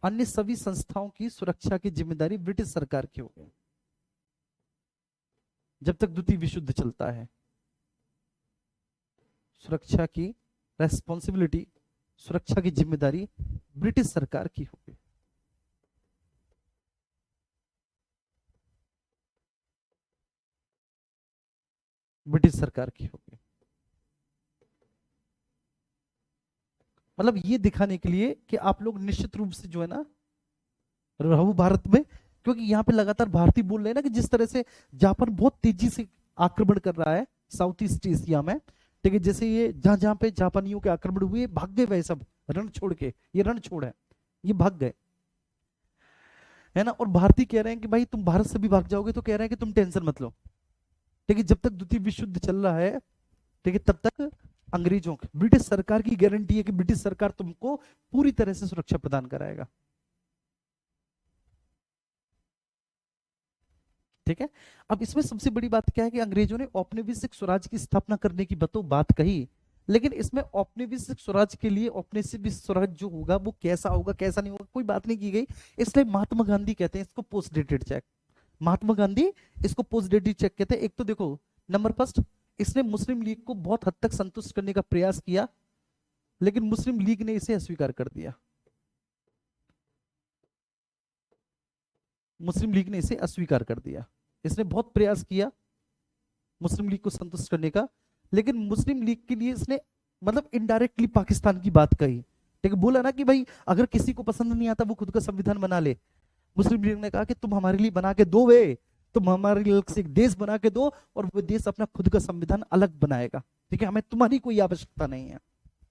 अन्य सभी संस्थाओं की सुरक्षा की जिम्मेदारी ब्रिटिश सरकार की होगी जब तक द्वितीय विश्व युद्ध चलता है। सुरक्षा की रेस्पॉन्सिबिलिटी, सुरक्षा की जिम्मेदारी ब्रिटिश सरकार की होगी। ब्रिटिश सरकार की होगी। मतलब ये दिखाने के लिए कि आप लोग निश्चित रूप से जो है ना रहो भारत में, क्योंकि यहाँ पे लगातार भारतीय बोल रहे हैं ना कि जिस तरह से जापान बहुत तेजी से आक्रमण कर रहा है साउथ ईस्ट एशिया में, ठीक है, जैसे ये जहां जहां पे जापानियों के आक्रमण हुए भाग गए वह सब रण छोड़ के, ये रण छोड़ है, ये भाग गए, है ना। और भारतीय कह रहे हैं कि भाई तुम भारत से भी भाग जाओगे, तो कह रहे हैं कि तुम टेंशन मत लो, ठीक है, जब तक द्वितीय विश्व युद्ध चल रहा है, ठीक है, तब तक अंग्रेजों की, ब्रिटिश सरकार की गारंटी है कि ब्रिटिश सरकार तुमको पूरी तरह से सुरक्षा प्रदान कराएगा। ठीक है, अब इसमें सबसे बड़ी बात क्या है कि अंग्रेजों ने औपनिवेशिक स्वराज की स्थापना करने की बात कही, लेकिन इसमें औपनिवेशिक स्वराज के लिए औपनिवेशिक स्वराज जो होगा वो कैसा होगा कैसा नहीं होगा कोई बात नहीं की गई। इसलिए महात्मा गांधी कहते हैं इसको post dated check. Mahatma Gandhi इसको पोस्ट डेटेड चेक कहते हैं। एक तो देखो नंबर फर्स्ट, इसने मुस्लिम लीग को बहुत हद तक संतुष्ट करने का प्रयास किया, लेकिन मुस्लिम लीग ने इसे अस्वीकार कर दिया। मुस्लिम लीग ने इसे अस्वीकार कर दिया। इसने बहुत प्रयास किया मुस्लिम लीग को संतुष्ट करने का, लेकिन मुस्लिम लीग के लिए इसने मतलब इनडायरेक्टली पाकिस्तान की बात कही, ठीक है, बोला ना कि भाई अगर किसी को पसंद नहीं आता वो खुद का संविधान बना ले। मुस्लिम लीग ने कहा कि तुम हमारे लिए बना के दो, वे तुम हमारे लिए एक देश बना के दो और वो देश अपना खुद का संविधान अलग बनाएगा, ठीक है, हमें तुम्हारी कोई आवश्यकता नहीं है,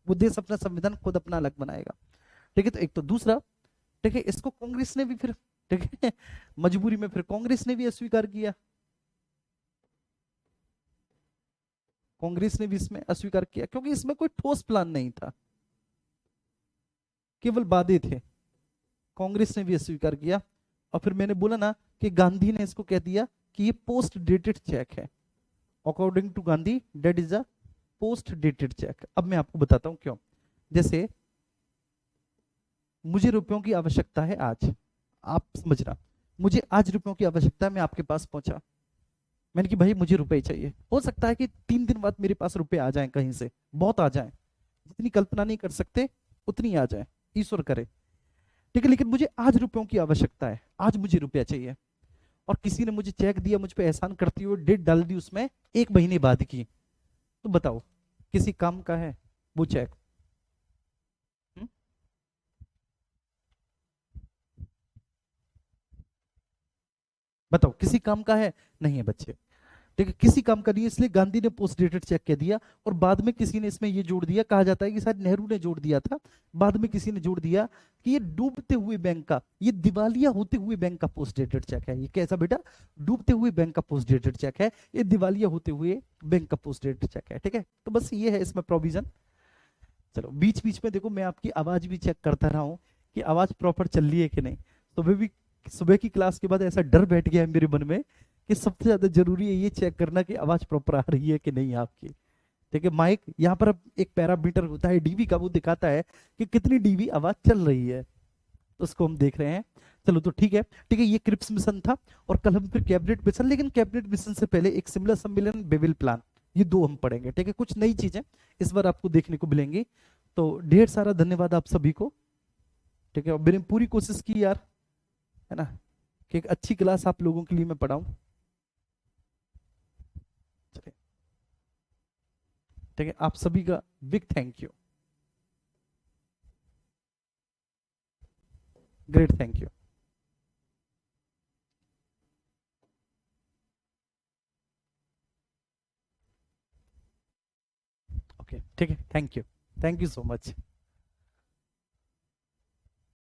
वो देश अपना संविधान खुद अपना अलग बनाएगा। ठीक है, तो एक तो दूसरा, ठीक है, इसको कांग्रेस ने भी फिर ठीक है। मजबूरी में फिर कांग्रेस ने भी अस्वीकार किया, कांग्रेस ने भी इसमें अस्वीकार किया, क्योंकि इसमें कोई ठोस प्लान नहीं था, केवल वादे थे। कांग्रेस ने भी अस्वीकार किया। और फिर मैंने बोला ना कि गांधी ने इसको कह दिया कि ये पोस्ट डेटेड चेक है। According to Gandhi that is a post dated cheque. अब मैं आपको बताता हूं क्यों। जैसे मुझे रुपयों की आवश्यकता है आज, आप समझना, मुझे आज रुपयों की आवश्यकता है, मैं आपके पास पहुंचा, मैंने कि भाई मुझे रुपए चाहिए। हो सकता है कि 3 दिन बाद मेरे पास रुपए आ जाएं, कहीं से बहुत आ जाएं, जितनी कल्पना नहीं कर सकते उतनी आ जाए, ईश्वर करे, ठीक है। लेकिन मुझे आज रुपयों की आवश्यकता है, आज मुझे रुपया चाहिए, और किसी ने मुझे चेक दिया, मुझ पे एहसान करती हुए डेट डाल दी उसमें 1 महीने बाद की, तो बताओ किसी काम का है वो चेक? हम्म? बताओ किसी काम का है? नहीं है बच्चे, ठीक है, किसी काम का नहीं है। इसलिए गांधी ने पोस्ट डेटेड चेक कह दिया। और बाद में किसी ने इसमें ये जोड़ दिया, कहा जाता है कि शायद नेहरू ने जोड़ दिया था, बाद में किसी ने जोड़ दिया कि ये डूबते हुए बैंक का, ये दिवालिया होते हुए बैंक का पोस्ट डेटेड चेक है। ये कैसा बेटा? डूबते हुए बैंक का पोस्ट डेटेड चेक है, ये दिवालिया होते हुए बैंक का पोस्ट डेटेड चेक है, ठीक है। तो बस ये है इसमें प्रोविजन। चलो बीच बीच में देखो मैं आपकी आवाज भी चेक करता रहा हूँ कि आवाज प्रॉपर चल रही है कि नहीं। सुबह भी, सुबह की क्लास के बाद ऐसा डर बैठ गया है मेरे मन में कि सबसे ज्यादा जरूरी है ये चेक करना कि आवाज प्रॉपर आ रही है कि नहीं आपकी, ठीक है। माइक यहाँ पर अब एक पैरामीटर होता है डीबी का, वो दिखाता है कि कितनी डीबी आवाज चल रही है, तो उसको हम देख रहे हैं। चलो तो ठीक है, ठीक है, ये क्रिप्स मिशन था। और कल हम फिर कैबिनेट मिशन, लेकिन कैबिनेट मिशन से पहले एक शिमला सम्मेलन, बेबिल प्लान, ये दो हम पढ़ेंगे, ठीक है। कुछ नई चीजें इस बार आपको देखने को मिलेंगी। तो ढेर सारा धन्यवाद आप सभी को, ठीक है। और मैंने पूरी कोशिश की यार, है ना, कि एक अच्छी क्लास आप लोगों के लिए मैं पढ़ाऊं। चलिए, ठीक है, आप सभी का big thank you, great thank you. Okay, ठीक है, thank you, thank you so much.